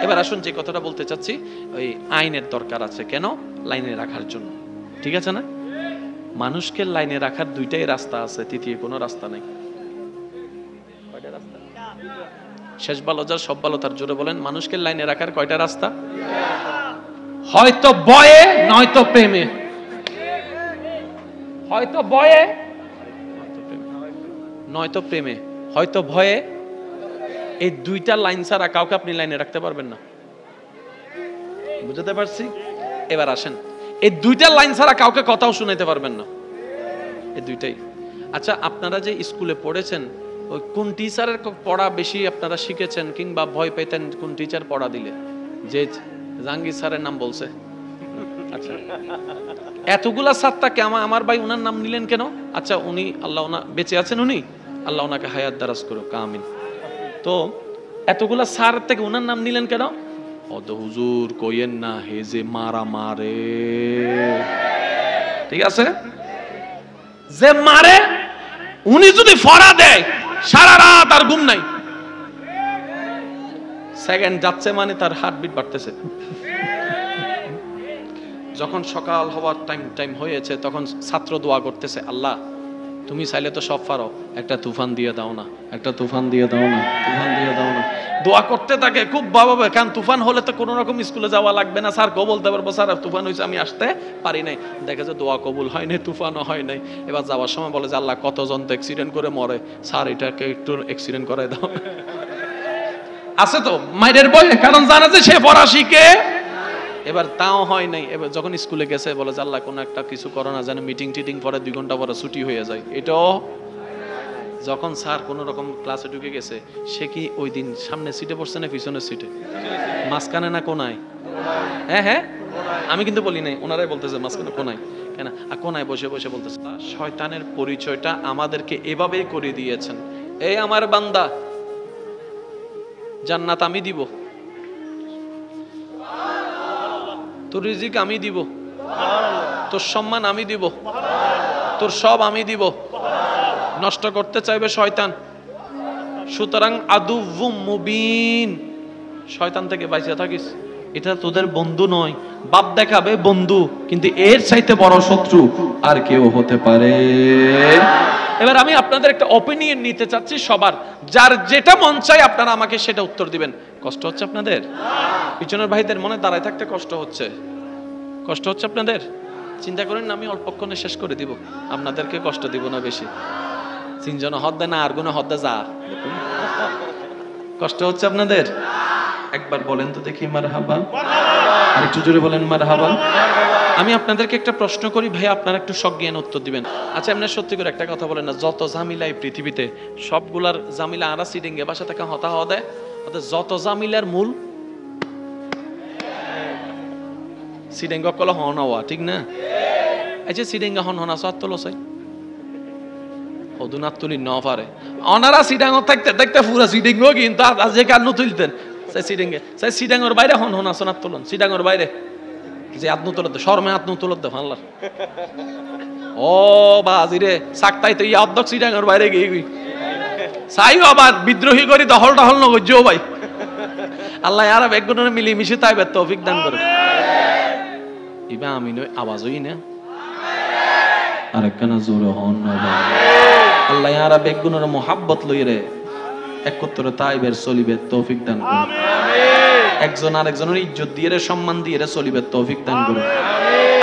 এবার আসুন যে কথাটা বলতে চাচ্ছি, ওই আইনের দরকার আছে কেন? লাইনে রাখার জন্য। ঠিক আছে না? মানুষকে লাইনে রাখার 2টাই রাস্তা আছে, তৃতীয় কোনো রাস্তা নেই। কয়টা রাস্তা? শেষ ভালো যার সব ভালো তার, জোরে বলেন, মানুষকে লাইনে রাখার কয়টা রাস্তা? হয়তো বয়ে নয়তো প্রেমে। হয়তো বয়ে নয়তো প্রেমে, হয়তো ভয়ে। এই 2টা লাইন ছাড়া কাউকে আপনি লাইনে রাখতে পারবেন না। বুঝতে পারছি? এবার আসেন, এই দুইটা লাইন ছাড়া কাউকে কথাও শুনাইতে পারবেন না, এই দুইটাই। আচ্ছা, আপনারা যে স্কুলে পড়েছেন, ওই কোন টিচারের পড়া বেশি আপনারা শিখেছেন কিংবা ভয় পেতেন কোন টিচার পড়া দিলে? যে জাহাঙ্গীর স্যারের নাম বলছে। আচ্ছা, এতগুলা ছাত্রকে আমার ভাই ওনার নাম নিলেন কেন? আচ্ছা, উনি আল্লাহ ওনা বেঁচে আছেন, উনি আল্লাহ ওনাকে হায়াত দারাজ করুক, আমিন। তো এতগুলা স্যার থেকে ওনার নাম নিলেন কেন? অদ হুজুর কইেন না, হে যে মারা মারে, ঠিক আছে, যে মারে উনি যদি ফড়া দেয় সারা রাত আর ঘুম নাই, সেকেন্ড যাচ্ছে মানে তার হার্টবিট বাড়তেছে। যখন সকাল হওয়ার টাইম হয়েছে তখন ছাত্র দোয়া করতেছে, আল্লাহ তুমি চাইলে তো সব পারো, একটা তুফান দিয়ে দাও না, একটা তুফান দিয়ে দাও না, তুফান দিয়ে দাও না। দোয়া করতে থাকে খুব ভাবে, কারণ তুফান হলে তো কোনো রকম স্কুলে যাওয়া লাগবে না, স্যার কেউ বলতে পারবো স্যার তুফান হয়েছে আমি আসতে পারি নাই। দেখে যে দোয়া কবুল হয় নাই, তুফানও হয় নাই। এবার যাওয়ার সময় বলে যে আল্লাহ কতজন তো অ্যাক্সিডেন্ট করে মরে, স্যার এটাকে একটু অ্যাক্সিডেন্ট করাই দাও। আছে তো মাইরের বই, কারণ জানা যে সে পড়া শিখে। এবার তাও হয় নাই। এবার যখন স্কুলে গেছে বলে যে আল্লাহ কোনো একটা কিছু করো না, যেন মিটিং টিটিং পরে 2 ঘন্টা পরে ছুটি হয়ে যায়, এটাও। যখন স্যার কোনো রকম ক্লাসে ঢুকে গেছে, সে কি ওই দিন সামনে সিটে বসছে না পিছনের সিটে, মাঝখানে না কোনায়? হ্যাঁ হ্যাঁ, আমি কিন্তু বলি নাই, ওনারাই বলতেছে মাঝখানে কোনায়। কেন? আর কোনায় বসে বসে বলতেছে শয়তানের পরিচয়টা আমাদেরকে এভাবেই করে দিয়েছেন, এই আমার বান্দা জান্নাত আমি দিব, তোর রিজিক আমি দিব, তোর সম্মান আমি দিব, তোর সব আমি দিব। নষ্ট করতে চাইবে শয়তান। সুতরাং আদুউম মুবিন, শয়তান থেকে বাঁচিয়ে থাকিস। এটা তোদের বন্ধু নয়, বাপ দেখাবে বন্ধু, কিন্তু এর চাইতে বড় শত্রু আর কেউ হতে পারে। এবার আমি আপনাদের একটা অপিনিয়ন নিতে চাচ্ছি সবার, যার যেটা মন চাই আপনারা আমাকে সেটা উত্তর দিবেন। কষ্ট হচ্ছে আপনাদের? পিছনের ভাইদের মনে দাঁড়ায় থাকতে কষ্ট হচ্ছে? কষ্ট হচ্ছে আপনাদের? চিন্তা করেন না, আমি অল্পক্ষণে শেষ করে দিব, আপনাদেরকে কষ্ট দিব না বেশি। 3 জন হদ্দা না আর গুণ হদ্দা যা। কষ্ট হচ্ছে আপনাদের? একবার বলেন তো দেখি মারহাবা, আর একটু জোরে বলেন মারহাবা। আমি আপনাদেরকে একটা প্রশ্ন করি ভাই, আপনারা একটু সজ্ঞান উত্তর দিবেন। আচ্ছা, আপনারা সত্যি করে একটা কথা বলেন না, যত ঝামেলা এই পৃথিবীতে, সবগুলার ঝামেলা আরা সিডিংয়ে বাসা থেকে হতা হওয়া দেয়, যত ঝামেলার মূল সিডিং কল হন হওয়া, ঠিক না? এই যে সিডিঙ্গা হন হন আসা তোলো চাই হদুনাত তুলি ন পারে, অনারা সিডাঙ্গ থাকতে থাকতে পুরা সিডিঙ্গ কিন্তু যে কাল তুলতেন সেই সিডিঙ্গে, সেই সিডাঙ্গর বাইরে হন হন আসনাত তুলন, সিডাঙ্গর বাইরে যে আত্ম তুলত শর্মে আত্ম তুলত দে ভাল্লার ও বাজিরে সাকতাই তো ইয়া অধ্যক্ষ সিডাঙ্গর বাইরে গিয়ে গই চাইও আবার বিদ্রোহী করি দহল টহল নগজ্জো ভাই। আল্লাহ আর একগুণে মিলি মিশে তাইবে তৌফিক দান করে। ইবা আমি নই আওয়াজ হই না আর একখানা জোরে হন না। আল্লাহ আর বেগুনের মোহাব্বত লইরে একত্রে তাইবের চলিবের তৌফিক দান করুন। একজন আরেকজনের ইজ্জত দিয়ে সম্মান দিয়ে চলিবের তৌফিক দান করুন।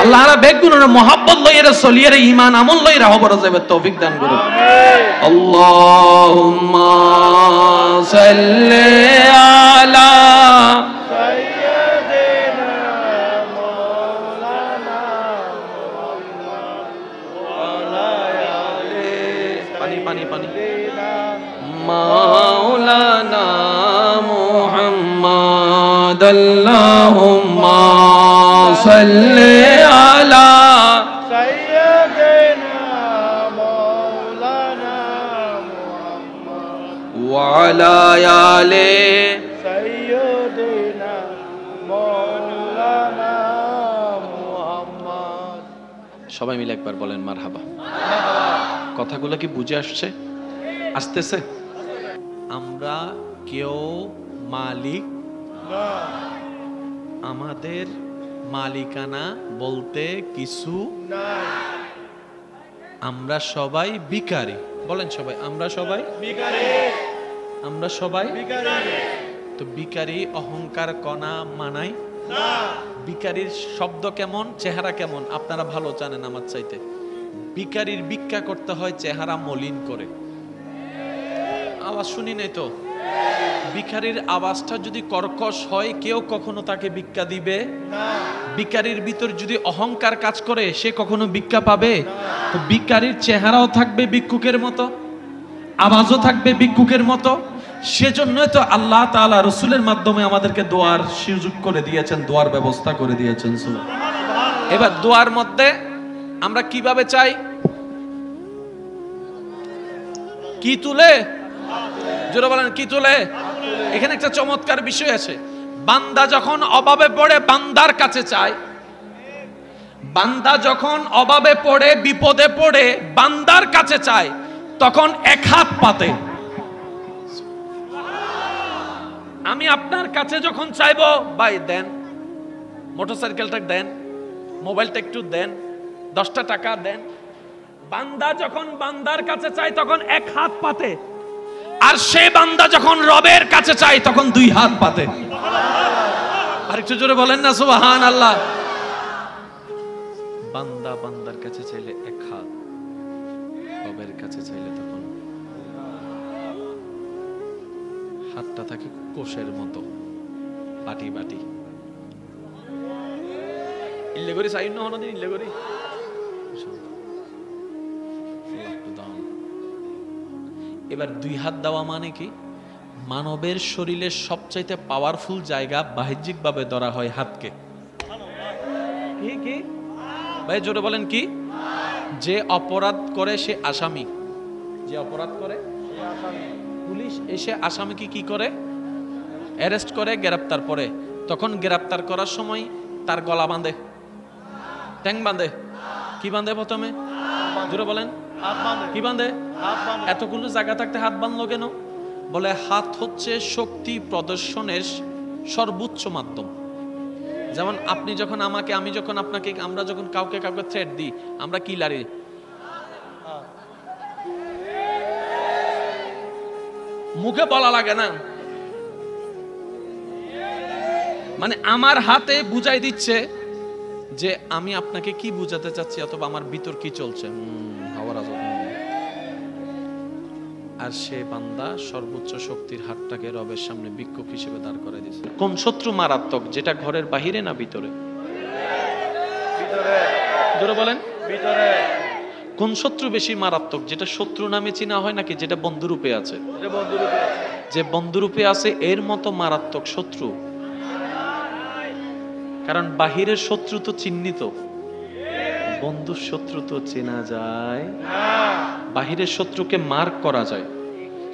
আল্লাহ আর বেগুনের মোহাব্বত লইরে চলিয়ে ঈমান আমল লইরা হবর যাবে তৌফিক দান করুন। আল্লাহুম্মা সাল্লি আলা মাওলানা মুহাম্মদ আল্লাহুম্মা সাল্লি আলা সাইয়্যিদিনা মাওলানা মুহাম্মদ ওয়া আলা আলি সাইয়্যিদিনা মাওলানা মুহাম্মদ। সবাই মিলে একবার বলেন মারহাবা। কথাগুলো কি বুঝে আসছে? আসতেছে? আমরা কেউ মালিক না, আমাদের মালিকানা বলতে কিছু নাই, আমরা সবাই ভিখারি। বলেন সবাই, আমরা সবাই ভিখারি, আমরা সবাই ভিখারি। তো ভিখারি অহংকার কণা মানাই না। ভিখারির শব্দ কেমন, চেহারা কেমন আপনারা ভালো জানেন আমার চাইতে। ভিখারির ভিক্ষা করতে হয় চেহারা মলিন করে। আওয়াজ শুনি নাই তো? ভিখারির আওয়াজটা যদি কর্কশ হয় কেউ কখনো তাকে ভিক্ষা দিবে না। ভিখারির ভিতর যদি অহংকার কাজ করে সে কখনো ভিক্ষা পাবে? তো ভিখারির চেহারাও থাকবে ভিক্ষুকের মতো, আওয়াজও থাকবে ভিক্ষুকের মতো। সেজন্যই তো আল্লাহ তাআলা রাসূলের মাধ্যমে আমাদেরকে দোয়ার সুযোগ করে দিয়েছেন, দোয়ার ব্যবস্থা করে দিয়েছেন। এবার দোয়ার মধ্যে আমরা কিভাবে চাই? কি তুলে? জোরে বলেন, কি তুলে? এখানে একটা চমৎকার বিষয় আছে। বান্দা যখন অভাবে পড়ে বান্দার কাছে চায়, বান্দা যখন অভাবে পড়ে বিপদে পড়ে বান্দার কাছে চায়, তখন এক হাত পাতে। আমি আপনার কাছে যখন চাইবো, ভাই দেন, মোটরসাইকেলটা দেন, মোবাইলটা একটু দেন, 10টা টাকা দেন। বান্দা যখন বান্দার কাছে চায় তখন এক হাত পাতে, আর সে বান্দা যখন রবের কাছে চায় তখন 2 হাত পাতে। আর একটু জোরে বলেন না সুবহানাল্লাহ। বান্দা বান্দার কাছে চাইলে এক হাত, রবের কাছে চাইলে তখন হাতটা থাকে কোষের মতো, বাটি বাটি। ইল্লে করি চাই না হনদিন, ইল্লে করি। এবার 2 হাত দেওয়া মানে কি? মানবের শরীরের সবচাইতে পাওয়ারফুল জায়গা বাহ্যিক ভাবে ধরা হয় হাতকে। কি কি ভাই জোরে বলেন, কি? যে অপরাধ করে সে আসামি, যে অপরাধ করে পুলিশ এসে আসামিকে কি করে? অ্যারেস্ট করে, গ্রেফতার করে। তখন গ্রেফতার করার সময় তার গলা বাঁধে, ট্যাং বাঁধে। কি বাঁধে? প্রথমে জোরে বলেন, কি বাঁধে? এতগুলো জায়গা থাকতে হাত বাঁধলো কেন? বলে হাত হচ্ছে শক্তি প্রদর্শনের সর্বোচ্চ মাধ্যম। যেমন আপনি যখন আমাকে, আমি যখন আপনাকে, আমরা যখন কাউকে কাউকে থ্রেট দিই, আমরা কি লারি? মুখে বলা লাগে না, মানে আমার হাতে বুঝাই দিচ্ছে যে আমি আপনাকে কি বুঝাতে চাচ্ছি, অথবা আমার ভিতর কি চলছে। আর সে বান্দা সর্বোচ্চ শক্তির হাতটাকে রবের সামনে ভিক্ষুক হিসেবে দাঁড় করে দিয়েছে। কোন শত্রু মারাত্মক? যেটা ঘরের বাহিরে না ভিতরে? ভিতরে বলেন, ভিতরে। কোন শত্রু বেশি মারাত্মক? যেটা শত্রু নামে চিনা হয় নাকি যেটা বন্ধুরূপে আছে? যে বন্ধুরূপে আছে এর মতো মারাত্মক শত্রু। কারণ বাহিরের শত্রু তো চিহ্নিত, বন্ধুর শত্রু তো চেনা যায় না। বাহিরের শত্রুকে মার্ক করা যায়,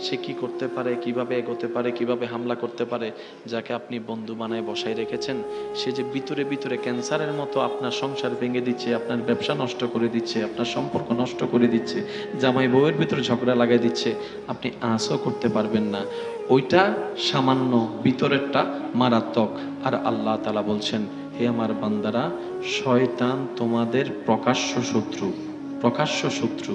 সে কি করতে পারে, কিভাবে এগোতে পারে, কিভাবে হামলা করতে পারে। যাকে আপনি বন্ধু বানায় বসায় রেখেছেন, সে যে ভিতরে ভিতরে ক্যান্সারের মতো আপনার সংসার ভেঙে দিচ্ছে, আপনার ব্যবসা নষ্ট করে দিচ্ছে, আপনার সম্পর্ক নষ্ট করে দিচ্ছে, জামাই বউয়ের ভিতরে ঝগড়া লাগাই দিচ্ছে, আপনি আশাও করতে পারবেন না। ওইটা সামান্য, ভিতরেরটা মারাত্মক। আর আল্লাহ তাআলা বলছেন, হে আমার বান্দারা, শয়তান তোমাদের প্রকাশ্য শত্রু, প্রকাশ্য শত্রু,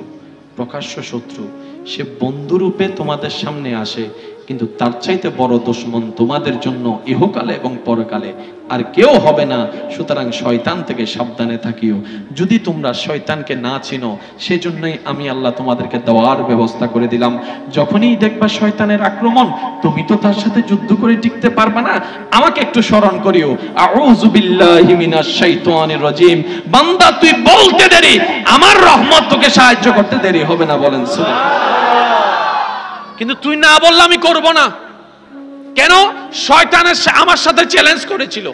প্রকাশ্য শত্রু। সে বন্ধুরূপে তোমাদের সামনে আসে, কিন্তু তার চাইতে বড় দুশমন তোমাদের জন্য ইহকালে এবং পরকালে আর কেউ হবে না। সুতরাং শয়তান থেকে সাবধানে থাকিও। যদি তোমরা শয়তানকে না চিনো, সেজন্যই আমি আল্লাহ তোমাদেরকে দেওয়ার ব্যবস্থা করে দিলাম। যখনই দেখবা শয়তানের আক্রমণ, তুমি তো তার সাথে যুদ্ধ করে টিকতে পারবে না, আমাকে একটু স্মরণ করিও, আউযু বিল্লাহি মিনাশ শাইতানির রাজিম। বান্দা তুই বলতে দেরি, আমার রহমত তোকে সাহায্য করতে দেরি হবে না। বলেন সুবহানাল্লাহ। কিন্তু তুই না বললে আমি করব না। কেন? শয়তান আমার সাথে চ্যালেঞ্জ করেছিল,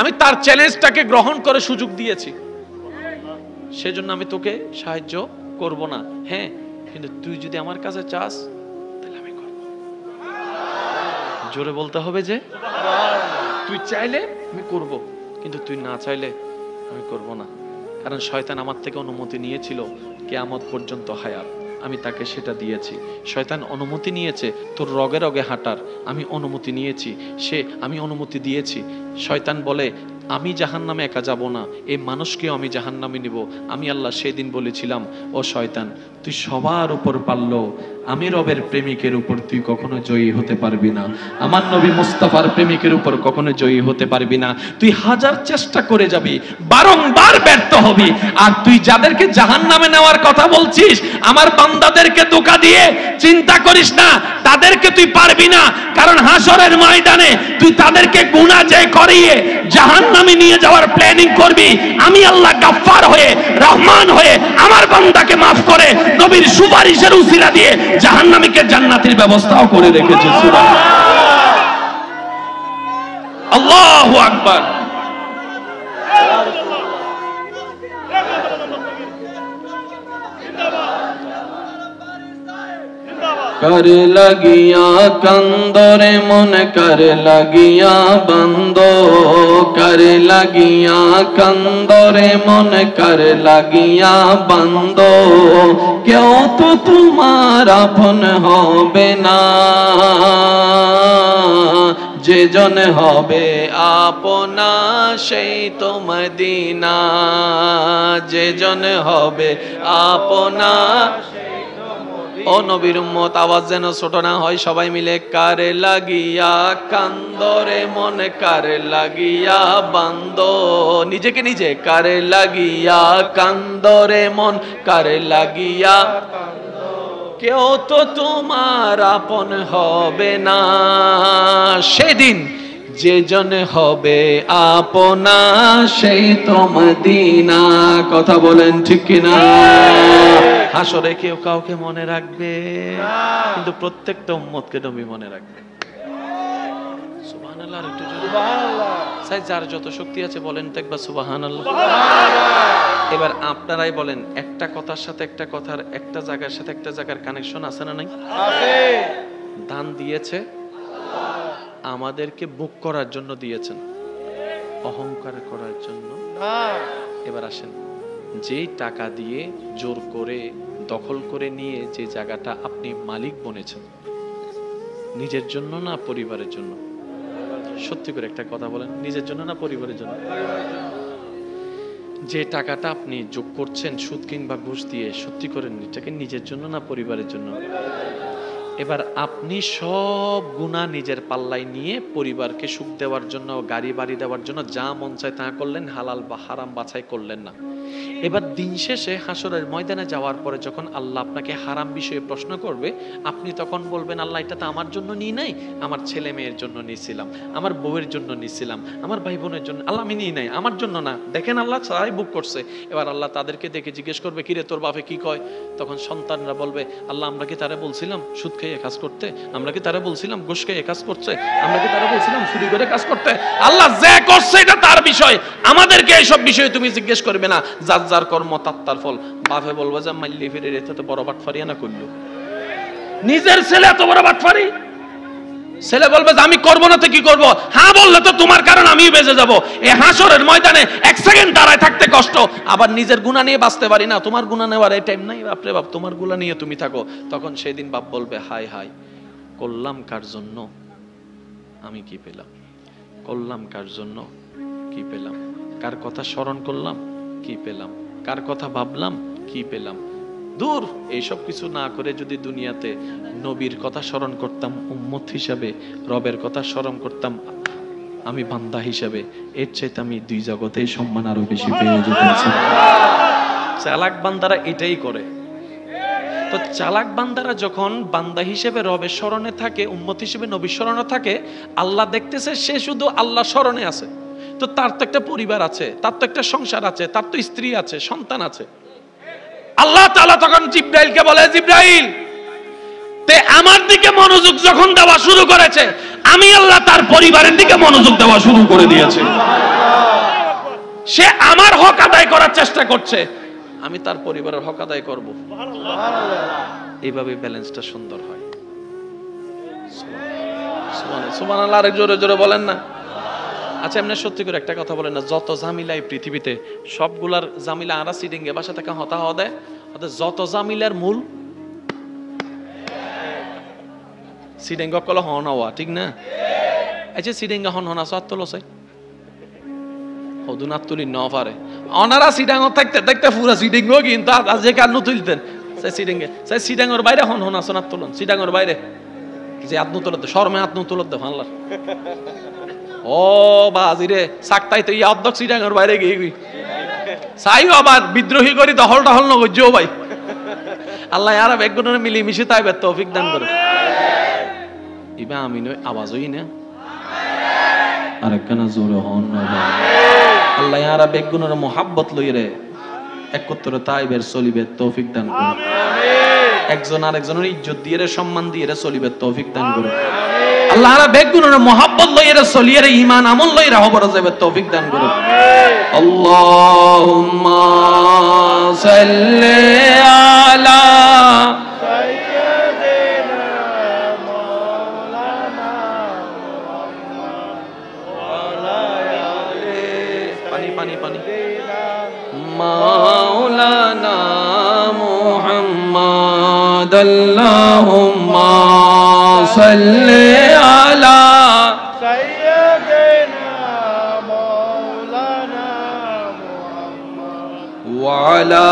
আমি তার চ্যালেঞ্জটাকে গ্রহণ করে সুযোগ দিয়েছি, সেজন্য আমি তোকে সাহায্য করব না। হ্যাঁ, কিন্তু তুই যদি আমার কাছে চাস তাহলে আমি করব। জোরে বলতে হবে যে তুই চাইলে আমি করব, কিন্তু তুই না চাইলে আমি করব না। কারণ শয়তান আমার থেকে অনুমতি নিয়েছিল কিয়ামত পর্যন্ত হায়াত, আমি তাকে সেটা দিয়েছি। শয়তান অনুমতি নিয়েছে তোর রগে রগে হাঁটার, আমি অনুমতি নিয়েছি, আমি অনুমতি দিয়েছি। শয়তান বলে আমি জাহান্নামে একা যাব না, এই মানুষকেও আমি জাহান্নামে নিব। আমি আল্লাহ সেদিন বলেছিলাম, ও শয়তান তুই সবার উপর পারলো, আমি রবের প্রেমিকের উপর তুই কখনো জয়ী হতে পারবি না, আমার নবী মুস্তাফার প্রেমিকের উপর কখনো জয়ী হতে পারবি না। তুই হাজার চেষ্টা করে যাবি, বারংবার ব্যর্থ হবি। আর তুই যাদেরকে জাহান্নামে নেওয়ার কথা বলছিস, আমার বান্দাদেরকে ধোঁকা দিয়ে চিন্তা করিস না, তাদেরকে তুই পারবি না। কারণ হাসরের ময়দানে তুই তাদেরকে গুনাহ যে করিয়ে জাহান্নামে নিয়ে যাওয়ার প্ল্যানিং করবি, আমি আল্লাহ গাফফার হয়ে, রহমান হয়ে আমার বান্দাকে মাফ করে নবীর সুপারিশের উসিলা দিয়ে জাহান্নামীকে জান্নাতের ব্যবস্থাও করে রেখেছে। সুবহানাল্লাহ, আল্লাহু আকবার। कर लगिया कंदोरे मन कर लगिया बंदो, कर लगिया कंदोरे मन कर लगिया बंदो, क्यों तो तुम्हारा अपन होबे ना, যে জন হবে আপনা সেই তো মদিনা, যে জন হবে আপনা। ও নবীর উম্মত, আওয়াজ যেন ছোট না হয়, সবাই মিলে কারে লাগিয়া কান্দরে মন কারে লাগিয়া বান্দো, নিজেকে নিজে কারে লাগিয়া কান্দরে মন কারে লাগিয়া, কেউ তো তোমার আপন হবে না, সেদিন যে জন হবে আপনা সেই তো মদিনা। কথা বলেন ঠিক কিনা? হাসরে কেউ কাউকে মনে রাখবে, কিন্তু প্রত্যেকটা উম্মতকে নবী মনে রাখবে। সুবহানাল্লাহ, একটু সুবহানাল্লাহ। সাই যার যত শক্তি আছে বলেন তো একবার সুবহানাল্লাহ। এবার আপনারাই বলেন, একটা কথার সাথে একটা কথার, একটা জায়গার সাথে একটা জায়গার কানেকশন আছে না নাই? আছে। দান দিয়েছে আমাদেরকে বুক করার জন্য দিয়েছেন, অহংকার করার জন্য না। এবার আসেন, যেই টাকা দিয়ে জোর করে দখল করে নিয়ে যে জায়গাটা আপনি মালিক বনেছেন, নিজের জন্য না পরিবারের জন্য? সত্যি করে একটা কথা বলেন, নিজের জন্য না পরিবারের জন্য? যে টাকাটা আপনি যোগ করছেন সুদ কিংবা ঘুষ দিয়ে, সত্যি করেন এটাকে নিজের জন্য না পরিবারের জন্য? এবার আপনি সব গুনাহ নিজের পাল্লায় নিয়ে পরিবারকে সুখ দেওয়ার জন্য, গাড়ি বাড়ি দেওয়ার জন্য যা মন চায় তা করলেন, হালাল বা হারাম বাছাই করলেন না। এবার দিন শেষে হাসরের ময়দানে যাওয়ার পরে যখন আল্লাহ আপনাকে হারাম বিষয়ে প্রশ্ন করবে, আপনি তখন বলবেন, আল্লাহ এটা তো আমার জন্য নিই নাই, আমার ছেলে মেয়ের জন্য নিয়েছিলাম, আমার বউয়ের জন্য নিয়েছিলাম, আমার ভাই বোনের জন্য, আল্লাহ আমি নিই নাই, আমার জন্য না। দেখেন আল্লাহ ছাড়াই বুক করছে। এবার আল্লাহ তাদেরকে দেখে জিজ্ঞেস করবে, কিরে তোর বাপে কি কয়? তখন সন্তানরা বলবে, আল্লাহ আমরা কি তারা বলছিলাম সুদ খেয়ে কাজ করতে? আমরা কি তারা বলছিলাম ঘুষ খেয়ে কাজ করছে? আমরা কি তারা বলছিলাম চুরি করে কাজ করতে? আল্লাহ যে করছে এটা তার বিষয়, আমাদেরকে এইসব বিষয়ে তুমি জিজ্ঞেস করবে না। যার যার কর্ম তার তার ফল। বাপে বলবো যে মাল্লি ফিরে রেতে তো বড় বাটফারিয়া না করলো, নিজের ছেলে এত বড় বাটফারি। ছেলে বলবে যে আমি করবো না তো কি করবো? হ্যাঁ বললে তো তোমার কারণ আমি বেঁচে যাবো। এই হাসরের ময়দানে এক সেকেন্ড দাঁড়ায় থাকতে কষ্ট, আবার নিজের গুনাহ নিয়ে বাঁচতে পারি না। তোমার গুনাহ নেওয়ার এই টাইম নাই বাপরে বাপ, তোমার গুনাহ নিয়ে তুমি থাকো। তখন সেদিন বাপ বলবে, হাই হাই করলাম কার জন্য, আমি কি পেলাম? করলাম কার জন্য, কি পেলাম? কার কথা স্মরণ করলাম, কি পেলাম? কার কথা ভাবলাম, কি পেলাম? দূর, এইসব কিছু না করে যদি দুনিয়াতে নবীর কথা স্মরণ করতাম উম্মত হিসাবে, রবের কথা স্মরণ করতাম আমি বান্দা হিসাবে, এর চাইতে আমি দুই জগতেই সম্মান আরো বেশি পেয়ে যেতাম। চালাক বান্দারা এটাই করে। তো চালাক বান্দারা যখন বান্দা হিসেবে রবের স্মরণে থাকে, উম্মত হিসেবে নবীর স্মরণে থাকে, আল্লাহ দেখতেছে সে শুধু আল্লাহ স্মরণে আছে, তো তার তো একটা পরিবার আছে, তার তো একটা সংসার আছে, তার তো স্ত্রী আছে, সন্তান আছে। আল্লাহ তাআলা তখন জিবরাইলকে বলে, জিবরাইল তে আমার দিকে মনোযোগ যখন দেওয়া শুরু করেছে, আমি আল্লাহ তার পরিবারের দিকে মনোযোগ দেওয়া শুরু করে দিয়েছি। সে আমার হক আদায় করার চেষ্টা করছে, আমি তার পরিবারের হক আদায় করব। এইভাবে ব্যালেন্সটা সুন্দর হয়। সুবহানাল্লাহ, আরেক জোরে জোরে বলেন না। আচ্ছা এমনি সত্যি করে একটা কথা বলেন না, যত ঝামেলা এই পৃথিবীতে, সবগুলার ঝামেলা আরা সিডিংয়ে বাসা থেকে হতা হওয়া দেয়, যত ঝামেলার মূল সিডিংগ কল হন হওয়া, ঠিক না? আচ্ছা সিডিংগা হন হন আসো আত্মল চাই হদুন আত্মলি ন পারে অনারা সিডাঙ্গ থাকতে থাকতে পুরা সিডিংও কিন্তু আজ কার তুলতেন সিডাঙ্গর বাইরে হন হন আসন হাত তুলন সিডাঙ্গর বাইরে যে আত্ম তুলত শর্মে আত্ম তুলত ফানলার ও বাজি রে সাকতাই তো ইয়া অধ্যক্ষ সিডাঙ্গর বাইরে গিয়ে গই চাইও আবার বিদ্রোহী করি দহল টহল নগজ্জো ভাই আল্লাহ আরব একগুণে মিলি মিশে তাই বের তৌফিক দান করে ইবা আমি নই আওয়াজ হই না আর একখানা জোরে হন না আল্লাহ আরব একগুণের মোহাব্বত লই রে একত্রে তাই বের চলিবে তৌফিক দান করে একজন আরেকজনের ইজ্জত দিয়ে রে সম্মান দিয়ে রে চলিবে তৌফিক দান করে আল্লাহ আরব একগুণের মোহাব্বত লই রে চলিয়ে রে ঈমান আমল লই রে হবর যাবে তৌফিক দান করে আল্লাহুম্মা সাল্লি আলা মাওলানা মুহাম্মদ আল্লাহুম্মা সাল্লি আলা সাইয়্যিদিনা মাওলানা মুহাম্মদ ওয়া আলা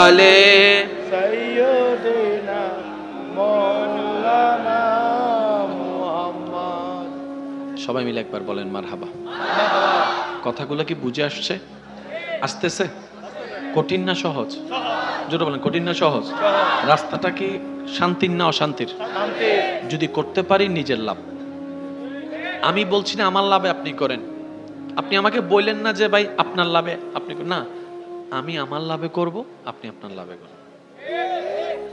আলি সাইয়্যিদিনা মাওলানা মুহাম্মদ সবাই মিলে একবার বলেন মারহাবা কথাগুলো কি বুঝে আসছে আসতেছে কঠিন না সহজ জোরে বলেন কঠিন না সহজ রাস্তাটা কি শান্তির না অশান্তির যদি করতে পারি নিজের লাভ আমি বলছি না আমার লাভে আপনি করেন আপনি আমাকে বললেন না যে ভাই আপনার লাভে আপনি না আমি আমার লাভে করব আপনি আপনার লাভে করেন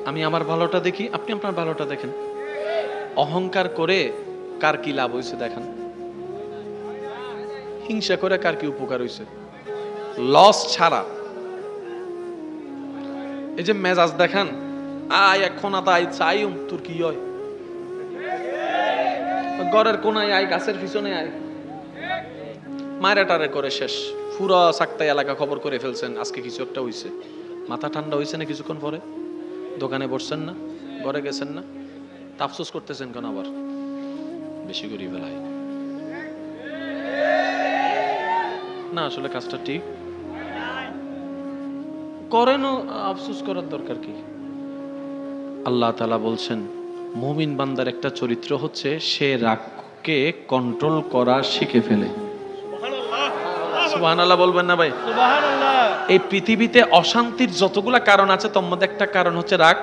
আমি আমার ভালোটা দেখি আপনি আপনার ভালোটা দেখেন অহংকার করে কার কি লাভ হয়েছে দেখেন হিংসা করে কার কি উপকার হয়েছে লস ছাড়া এই যে মেজাজ দেখান আয় এখন আই চাই তোর কি হয় ঘরের কোনায় আয় গাছের পিছনে আয় মায়েরাটারে করে শেষ পুরো সাক্তাই এলাকা খবর করে ফেলছেন আজকে কিছু একটা হইছে মাথা ঠান্ডা হইছে না কিছুক্ষণ পরে দোকানে বসছেন না ঘরে গেছেন না তা আফসোস করতেছেন কেন আবার বেশি করি ফেলায় না আসলে কাজটা ঠিক করেন আফসোস করার দরকার কি আল্লাহ তাআলা বলছেন মুমিন বান্দার একটা চরিত্র হচ্ছে সে রাগকে কন্ট্রোল করা শিখে ফেলে সুবহানাল্লাহ বলবেন না ভাই সুবহানাল্লাহ এই পৃথিবীতে অশান্তির যতগুলা কারণ আছে তার মধ্যে একটা কারণ হচ্ছে রাগ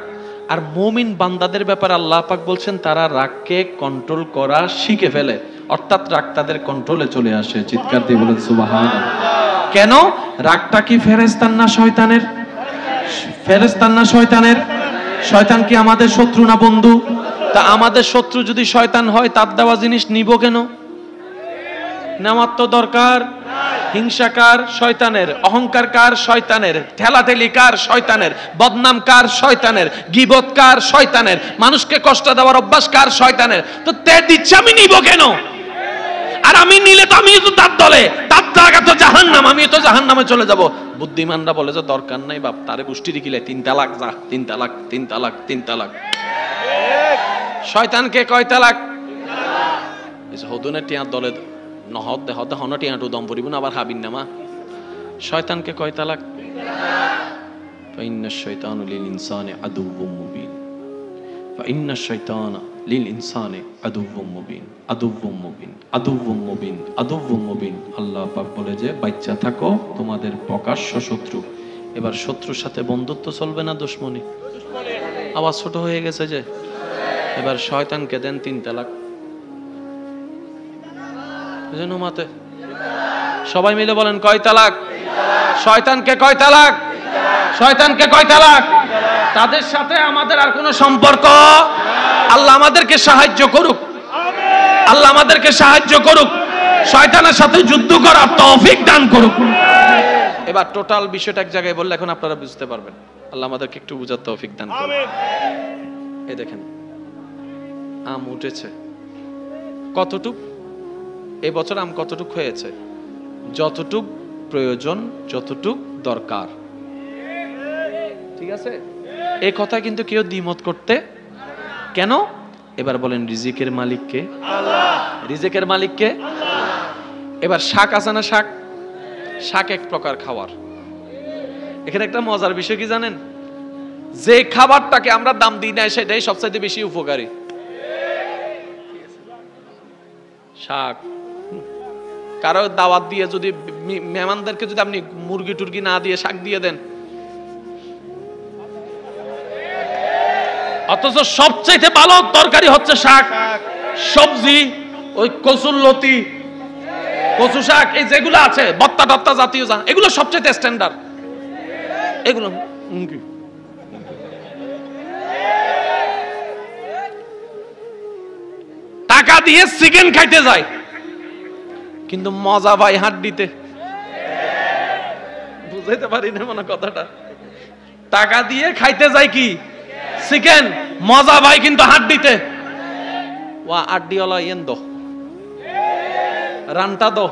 আর মুমিন বান্দাদের ব্যাপারে আল্লাহ পাক বলছেন তারা রাগকে কন্ট্রোল করা শিখে ফেলে অর্থাৎ রাগ তাদের কন্ট্রোলে চলে আসে চিৎকার দিয়ে বলেন সুবহানাল্লাহ কেন রাগটা কি ফেরেশতার না শয়তানের ফেরেশতার না শয়তানের শয়তান কি আমাদের শত্রু না বন্ধু তা আমাদের শত্রু যদি শয়তান হয় তার দেওয়া জিনিস নিব কেন নেওয়ার তো দরকার হিংসা কার শয়তানের অহংকার কার শয়তানের ঠেলাঠেলি কার শয়তানের বদনাম কার শয়তানের গীবত কার শয়তানের মানুষকে কষ্ট দেওয়ার অভ্যাস কার শয়তানের তো তে দিচ্ছে আমি নিব কেন আর আমি নিলে তো আমি তো তার দলে তার জায়গা তো জাহান্নাম আমি তো জাহান্নামে চলে যাব বুদ্ধিমানরা বলে যে দরকার নাই বাপ তারে গোষ্ঠীর কিলে 3 তালাক যা 3 তালাক 3 তালাক 3 তালাক শয়তানকে কয় তালাক এই যে হদনের টিয়া দলে নহদ দেহদ হন টিয়াটু দম পড়িব না আবার হাবিন নামা শয়তানকে কয় তালাক ফাইন্নাশ শাইতানু লিল ইনসানি আদুউম মুবিন ফাইন্নাশ শাইতানা লিল ইনসানি আদুউম মুবিন আদুউম মুবিন আদুউম মুবিন আদুউম মুবিন আল্লাহ পাক বলে যে বাচ্চা থাকো তোমাদের প্রকাশ্য শত্রু এবার শত্রুর সাথে বন্ধুত্ব চলবে না দুশমনি আওয়াজ ছোট হয়ে গেছে যে এবার শয়তানকে দেন 3 তালাক এজন্য মাতে সবাই মিলে বলেন কয় তালাক শয়তানকে কয় তালাক শয়তানকে কয় তালাক তাদের সাথে আমাদের আর কোনো সম্পর্ক আল্লাহ আমাদেরকে সাহায্য করুক আল্লাহ আমাদেরকে সাহায্য করুক শয়তানের সাথে যুদ্ধ করার তৌফিক দান করুক এবার টোটাল বিষয়টা এক জায়গায় বললে এখন আপনারা বুঝতে পারবেন আল্লাহ আমাদেরকে একটু বুঝার তৌফিক দান করুন এই দেখেন আম উঠেছে কতটুক এই বছর আম কতটুক হয়েছে যতটুক প্রয়োজন যতটুক দরকার ঠিক আছে এই কথা কিন্তু কেউ দ্বিমত করতে কেন এবার বলেন রিজিকের মালিক কে আল্লাহ রিজিকের মালিক কে এবার শাক আছে না শাক শাক এক প্রকার খাবার এখানে একটা মজার বিষয় কি জানেন যে খাবারটাকে আমরা দাম দিই না সেটাই সবচেয়ে বেশি উপকারী। শাক, কারো দাওয়াত দিয়ে যদি মেহমানদেরকে যদি আপনি মুরগি টুরগি না দিয়ে শাক দিয়ে দেন, অথচ সবচেয়ে ভালো তরকারি হচ্ছে শাক, সবজি, ওই কচুর লতি, কচু শাক, এই যেগুলো আছে ভর্তা টত্তা জাতীয় এগুলো সবচেয়ে স্ট্যান্ডার্ড। এগুলো টাকা দিয়ে চিকেন খাইতে যায়, কিন্তু মজা ভাই হাড্ডিতে। বুঝাইতে পারি না মনে কথাটা। টাকা দিয়ে খাইতে যায় কি চিকেন, মজা ভাই কিন্তু হাড্ডিতে। ওয়া আড্ডিওয়ালা ইয়েন দো, রানটা দো,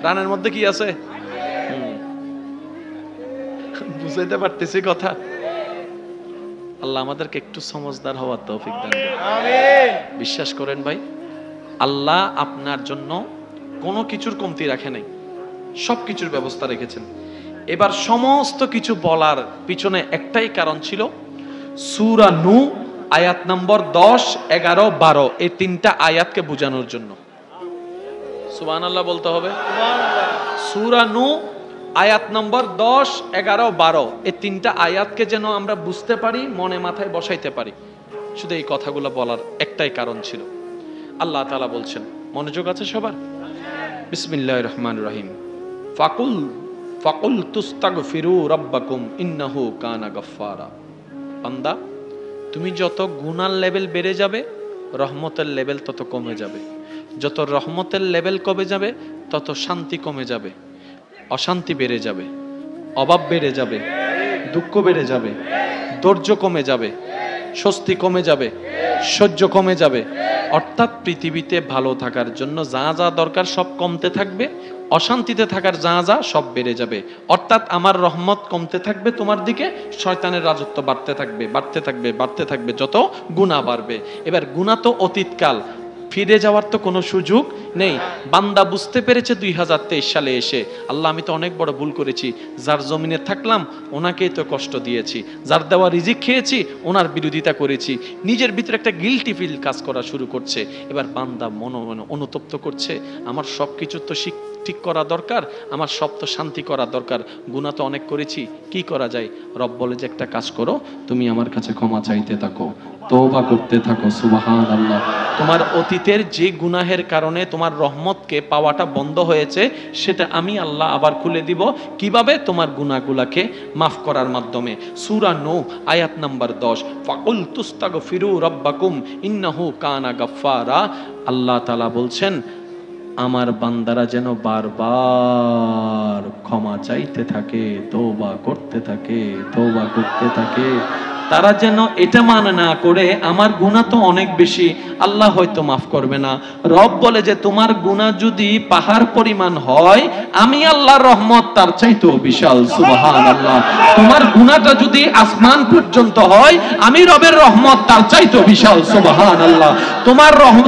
রানের মধ্যে কি আছে? বুঝাইতে পারতেছি কথা? আল্লাহ আমাদেরকে একটু সমঝদার হওয়ার তৌফিক দান করুন। আমিন। বিশ্বাস করেন ভাই, আল্লাহ আপনার জন্য কোনো কিছুর কমতি রাখে নাই, সবকিছুর ব্যবস্থা রেখেছেন। এবার সমস্ত কিছু বলার পিছনে একটাই কারণ ছিল, সূরা নূহ আয়াত নম্বর 10, 11, 12 এই তিনটা আয়াতকে বোঝানোর জন্য। সুবহানাল্লাহ বলতে হবে। সূরা নূহ আয়াত নম্বর 10, 11, 12 এই তিনটা আয়াতকে যেন আমরা বুঝতে পারি, মনে মাথায় বসাইতে পারি, শুধু এই কথাগুলো বলার একটাই কারণ ছিল। আল্লাহ তাআলা বলছেন, মনোযোগ আছে সবার? বিসমিল্লাহির রহমানির রহিম। ফাকুল তুস্তাগফিরু রাব্বাকুম ইন্নাহু কানা গাফফারা। বান্দা, তুমি যত গুনার লেভেল বেড়ে যাবে, রহমতের লেভেল তত কমে যাবে। যত রহমতের লেভেল কমে যাবে, তত শান্তি কমে যাবে, অশান্তি বেড়ে যাবে, অভাব বেড়ে যাবে, দুঃখ বেড়ে যাবে, ধৈর্য কমে যাবে, স্বস্তি কমে যাবে, সহ্য কমে যাবে। অর্থাৎ পৃথিবীতে ভালো থাকার জন্য যা যা দরকার সব কমতে থাকবে, অশান্তিতে থাকার যা যা সব বেড়ে যাবে। অর্থাৎ আমার রহমত কমতে থাকবে তোমার দিকে, শয়তানের রাজত্ব বাড়তে থাকবে, বাড়তে থাকবে, বাড়তে থাকবে, যত গুনাহ বাড়বে। এবার গুনাহ তো অতীতকাল, ফিরে যাওয়ার তো কোনো সুযোগ নেই। বান্দা বুঝতে পেরেছে 2023 সালে এসে, আল্লাহ আমি তো অনেক বড় ভুল করেছি, যার জমিনে থাকলাম ওনাকেই তো কষ্ট দিয়েছি, যার দেওয়া রিজিক খেয়েছি ওনার বিরোধিতা করেছি। নিজের ভিতরে একটা গিল্টি ফিল কাজ করা শুরু করছে। এবার বান্দা মনে মনে অনুতপ্ত করছে, আমার সব কিছু তো ঠিক করা দরকার, আমার সব তো শান্তি করা দরকার, গুনাহ তো অনেক করেছি, কি করা যায়? রব বলে যে একটা কাজ করো, তুমি আমার কাছে ক্ষমা চাইতে থাকো, তওবা করতে থাকো। সুবহানাল্লাহ। তোমার অতীতের যে গুনাহের কারণে তোমার রহমতকে পাওয়াটা বন্ধ হয়েছে, সেটা আমি আল্লাহ আবার খুলে দিব। কিভাবে? তোমার গুনাহগুলোকে মাফ করার মাধ্যমে। সূরা নূহ আয়াত নাম্বার 10, ফাকুল তুস্তাগফিরু রাব্বাকুম ইন্নাহু কানা গাফফারা। আল্লাহ তাআলা বলছেন, আমার বান্দারা যেন বারবার ক্ষমা চাইতে থাকে, তওবা করতে থাকে, তওবা করতে থাকে। তারা যেন এটা মানে না করে আমার গুনাহ তো অনেক বেশি, আল্লাহ হয়তো মাফ করবে না। রব বলে যে তোমার গুনাহ যদি পাহাড় পরিমাণ হয়, আমি আল্লাহর রহমত তার চাইতেও বিশাল। সুবহানাল্লাহ। তোমার গুনাহটা যদি আসমান পর্যন্ত হয়, আমি রবের রহমত তার চাইতেও বিশাল। সুবহানাল্লাহ।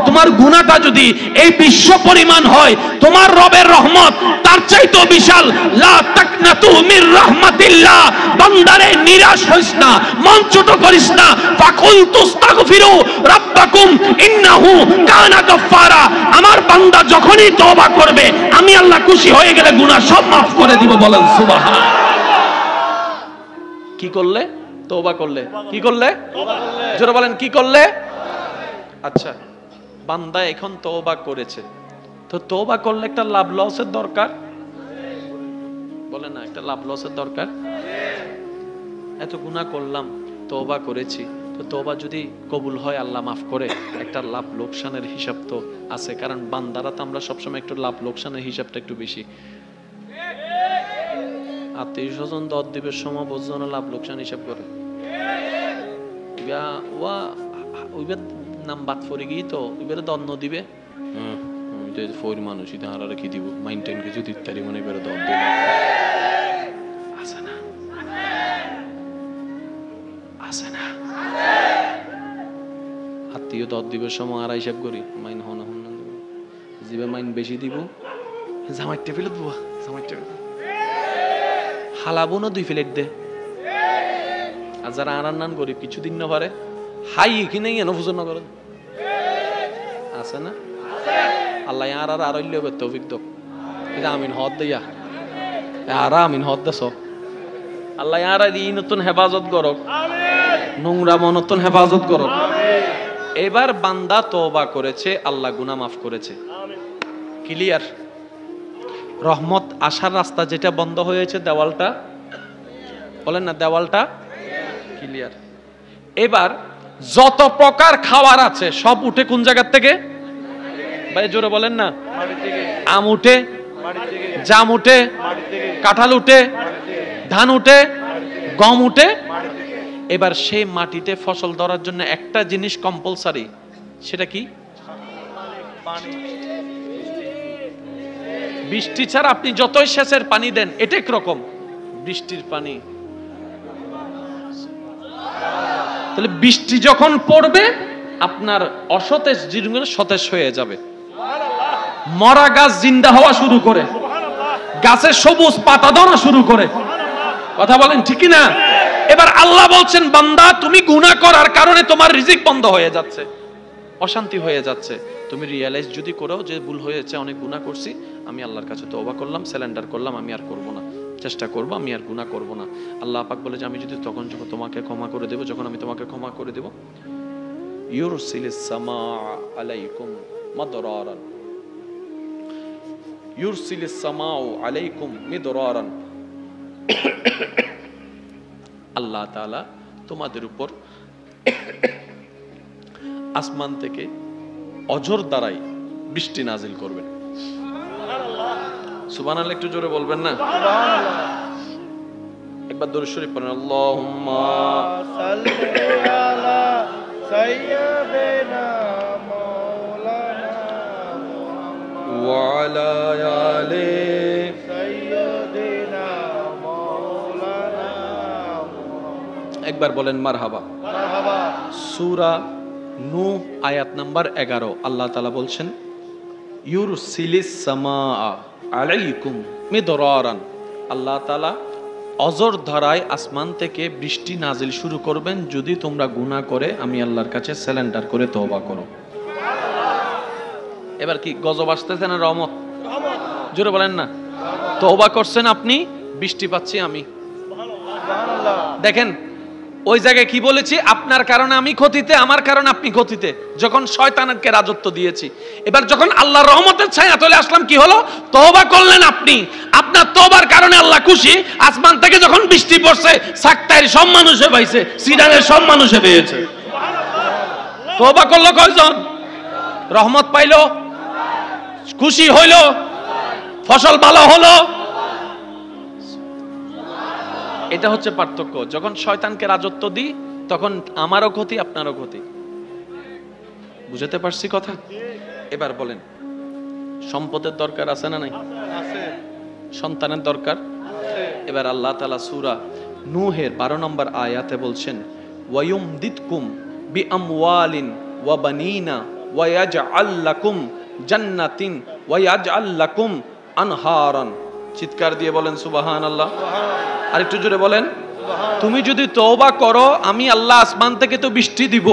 তোমার গুনাহটা যদি এই বিশ্ব পরিমাণ হয়, তোমার রবের রহমত তার চাইতেও বিশাল। লা তাকনাতু মির রাহমাতিল্লাহ। বান্দারে নিরাশ হইস না, মন ছোট করিস না। ফাকুল তুস্তাগফিরু রাব্বাকুম ইন্নাহু কানা গাফফারা। আমার বান্দা যখনই তওবা করবে, আমি আল্লাহ খুশি হয়ে গেলে গুনাহ সব মাফ করে দিব। বলেন সুবহান। কি করলে? তওবা করলে। কি করলে? জোরে বলেন, কি করলে? আচ্ছা, বান্দা এখন তওবা করেছে, তো তওবা করলে একটা লাভ লসের দরকার, বলে না? একটা লাভ লসের দরকার। এত গুনাহ করলাম, তওবা করেছি, তো তওবা যদি কবুল হয়, আল্লাহ মাফ করে, একটা লাভ লোকসানের হিসাব তো আছে। কারণ বান্দারা তো আমরা সবসময় একটু লাভ লোকসানের হিসাবটা একটু বেশি। আত্মীয় স্বজন দর দিবের সময় বোঝন লাভ লোকসান হিসাব করে, ওইবার নাম বাদ পড়ে গিয়ে তো ওইবারে দন্ন দিবে। ফোর মানুষই তাহারা কি দিব, মাইন্টেন কিছু দিতে মনে করে দর দিবে। আছে না? আছে না? আত্মীয় দর দিবের সময় আর হিসাব করি, মাইন হন হন জিবে মাইন বেশি দিব, জামাই টেবিলত বুয়া, জামাই টেবিল হালাবো না 2 প্লেট দে, আর যারা আনান্নান গরিব কিছুদিন না পারে হাই এখানে এনে পূজন করেন আছে না? আল্লাহ আর হইলে তৌফিক দাও। এটা আমিন হদ দিয়া আর আমিন হদ দাস আল্লাহ আর এই নতুন হেফাজত করক, নোংরা মনতন হেফাজত করক। এবার বান্দা তওবা করেছে, আল্লাহ গুনাহ মাফ করেছে, ক্লিয়ার। রহমত আসার রাস্তা যেটা বন্ধ হয়েছে, দেওয়ালটা বলেন না, দেওয়ালটা ক্লিয়ার। এবার যত প্রকার খাবার আছে সব উঠে কোন জায়গার থেকে? ভাই জোরে বলেন না। আম উঠে, জাম উঠে, কাঁঠাল উঠে, ধান উঠে, গম উঠে। এবার সেই মাটিতে ফসল ধরার জন্য একটা জিনিস কম্পালসারি, সেটা কি? বৃষ্টি ছাড়া আপনি যতই সেচের পানি দেন, এটা একরকম বৃষ্টির পানি। তাহলে বৃষ্টি যখন পড়বে আপনার অসতেজ জিনিসগুলো সতেজ হয়ে যাবে। মরা গাছ জিন্দা হওয়া শুরু করে, গাছের সবুজ পাতা ধরা শুরু করে। কথা বলেন ঠিক না? এবার আল্লাহ বলছেন, বান্দা তুমি গুনাহ করার কারণে তোমার রিজিক বন্ধ হয়ে যাচ্ছে, অশান্তি হয়ে যাচ্ছে। তুমি রিয়ালাইজ যদি করো যে ভুল হয়েছে, অনেক গুনাহ করছি, আমি আল্লাহর কাছে তওবা করলাম, সারেন্ডার করলাম, আমি আর করব না, চেষ্টা করব, আমি আর গুনাহ করব না। আল্লাহ পাক বলে যে আমি যদি তখন যখন তোমাকে ক্ষমা করে দেব, যখন আমি তোমাকে ক্ষমা করে দেব, ইউরসিলিস সামা আলাইকুম মাদরারান, ইউরসিলিস সামাউ আলাইকুম মিদরারান। আল্লাহ তাআলা তোমাদের উপর আসমান থেকে অঝোর দ্বারাই বৃষ্টি নাজিল করবেন। সুবহানাল্লাহ, একটু জোরে বলবেন না? একবার দরুদ শরীফ পড়েন, আল্লাহুম্মা সাল্লি আলা সাইয়্যিদিনা মাওলানা মুহাম্মদ ওয়া আলা আলি সাইয়্যিদিনা মাওলানা মুহাম্মদ। একবার বলেন মারহাবা। মারহাবা। সূরা নূহ আয়াত নাম্বার 11, আল্লাহ তাআলা বলছেন, ইউরসিলিস সামাআ আলাইকুম মিদরারান। আল্লাহ তাআলা অজর ধারায় আসমান থেকে বৃষ্টি নাজিল শুরু করবেন যদি তোমরা গুনাহ করে আমি আল্লাহর কাছে সারেন্ডার করে তওবা করো। এবার কি গজব আসতেছে না রহমত? জোরে বলেন না। তওবা করছেন আপনি, বৃষ্টি পাচ্ছি আমি। দেখেন ওই জায়গায় কি বলেছি, আপনার কারণে আমি ক্ষতিতে, আমার কারণে আপনি ক্ষতিতে, যখন শয়তানকে রাজত্ব দিয়েছি। এবার যখন আল্লাহর রহমতের ছায়া চলে আসলাম, কি হলো? তওবা করলেন আপনি, আপনার তওবার কারণে আল্লাহ খুশি। আসমান থেকে যখন বৃষ্টি পড়ছে, সাক্তাইর সব মানুষে পাইছে, সিডানের সব মানুষে পেয়েছে। তওবা করলো কয়জন? রহমত পাইলো, খুশি হইলো, ফসল ভালো হলো। এটা হচ্ছে পার্থক্য। যখন শয়তানকে রাজত্ব দিই তখন আমারও ক্ষতি, আপনারও ক্ষতি। বুঝতে পারছি কথা? এবার বলেন, সম্পদের দরকার আছে না নাই? সন্তানের দরকার। এবার আল্লাহ তাআলা সূরা নূহের 12 নম্বর আয়াতে বলছেন, ওয়ায়ুমদিদকুম বিআমওয়ালিন ওয়া বানিনা ওয়া ইয়াজআল লাকুম জান্নাতিন ওয়া ইয়াজআল লাকুম আনহারান। চিৎকার দিয়ে বলেন সুবহানাল্লাহ। আর একটু জোরে বলেন, তুমি যদি তওবা করো আমি আল্লাহ আসমান থেকে তো বৃষ্টি দিব,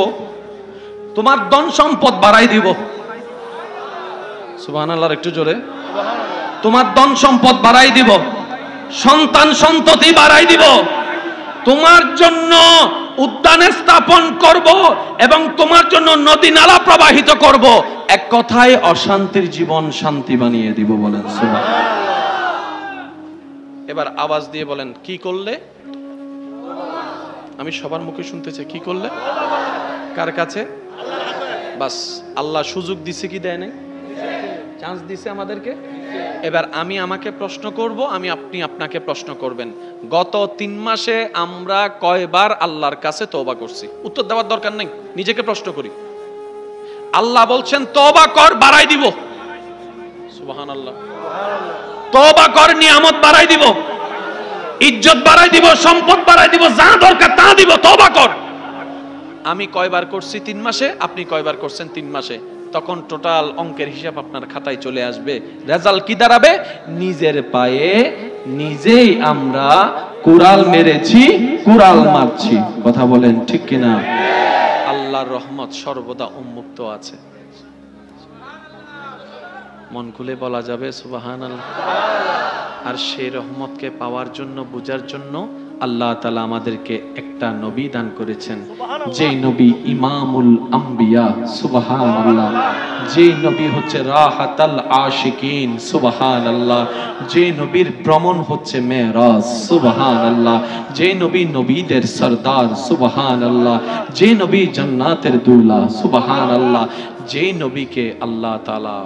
তোমার ধন সম্পদ বাড়াই দিব। সুবহানাল্লাহ, একটু জোরে। তোমার ধন সম্পদ বাড়াই দিব, সন্তান সন্ততি বাড়াই দিব, তোমার জন্য উদ্যানে স্থাপন করব এবং তোমার জন্য নদী নালা প্রবাহিত করব। এক কথায় অশান্তির জীবন শান্তি বানিয়ে দিব। বলেন সুবহানাল্লাহ। এবার আওয়াজ দিয়ে বলেন, কি করলে? আমি সবার মুখে শুনতে চাই, কি করলে? কার কাছে? বাস, আল্লাহ সুযোগ দিছে কি দেয় নাই? চান্স দিছে আমাদেরকে। এবার আমি আমাকে প্রশ্ন করব, আমি আপনি আপনাকে প্রশ্ন করবেন, গত 3 মাসে আমরা কয়বার আল্লাহর কাছে তওবা করছি? উত্তর দেওয়ার দরকার নেই, নিজেকে প্রশ্ন করি। আল্লাহ বলছেন তওবা কর, বাড়াই দিব। সুবহানাল্লাহ। তওবা কর, নিয়ামত বাড়াই দিব, ইজ্জত বাড়াই দিব, সম্পদ বাড়াই দিব, যা দরকার তা দিব। তওবা কর। আমি কয়বার করছি 3 মাসে, আপনি কয়বার করছেন 3 মাসে? তখন টোটাল অঙ্কের হিসাব আপনার খাতায় চলে আসবে। রেজাল্ট কি দাঁড়াবে? নিজের পায়ে নিজেই আমরা কুড়াল মেরেছি, কুড়াল মারছি। কথা বলেন ঠিক কিনা? আল্লাহর রহমত সর্বদা উন্মুক্ত আছে। মন খুলে বলা যাবে সুবহানাল্লাহ। আর সেই রহমতকে পাওয়ার জন্য, বুঝার জন্য আল্লাহ তাআলা আমাদেরকে একটা নবী দান করেছেন, যেই নবী ইমামুল আম্বিয়া, সুবহানাল্লাহ। যেই নবী হচ্ছে রাহাতাল আশিকিন, সুবহানাল্লাহ। যেই নবীর ভ্রমণ হচ্ছে মেরাজ, সুবহানাল্লাহ। যেই নবী নবীদের সরদার, সুবহানাল্লাহ। যেই নবী জান্নাতের দুলা, সুবহানাল্লাহ। যেই নবীকে আল্লাহ তাআলা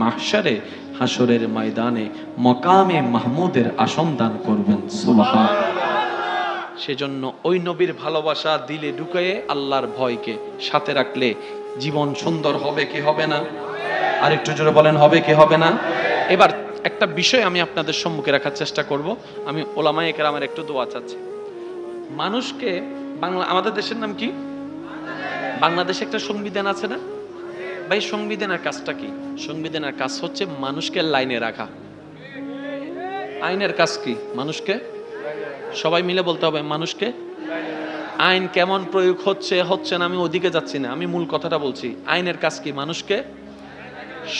মাহশারে, হাসরের ময়দানে মকামে মাহমুদের আসন দান করবেন, সুবহানাল্লাহ। সেজন্য ওই নবীর ভালোবাসা দিলে ঢুকিয়ে আল্লাহর ভয়কে সাথে রাখলে জীবন সুন্দর হবে কি হবে না? আর একটু জোরে বলেন, হবে কি হবে না? এবার একটা বিষয় আমি আপনাদের সম্মুখে রাখার চেষ্টা করব। আমি ওলামায়ে কেরামের একটু দোয়া চাচ্ছি। মানুষকে বাংলা, আমাদের দেশের নাম কি? বাংলাদেশে একটা সংবিধান আছে না ভাই? সংবিধানের কাজটা কি? সংবিধানের কাজ হচ্ছে মানুষকে লাইনে রাখা। আইনের কাজ কি? মানুষকে, সবাই মিলে বলতে হবে, মানুষকে। আইন কেমন প্রয়োগ হচ্ছে না, আমি ওদিকে যাচ্ছি না, আমি মূল কথাটা বলছি। আইনের কাজ কি? মানুষকে,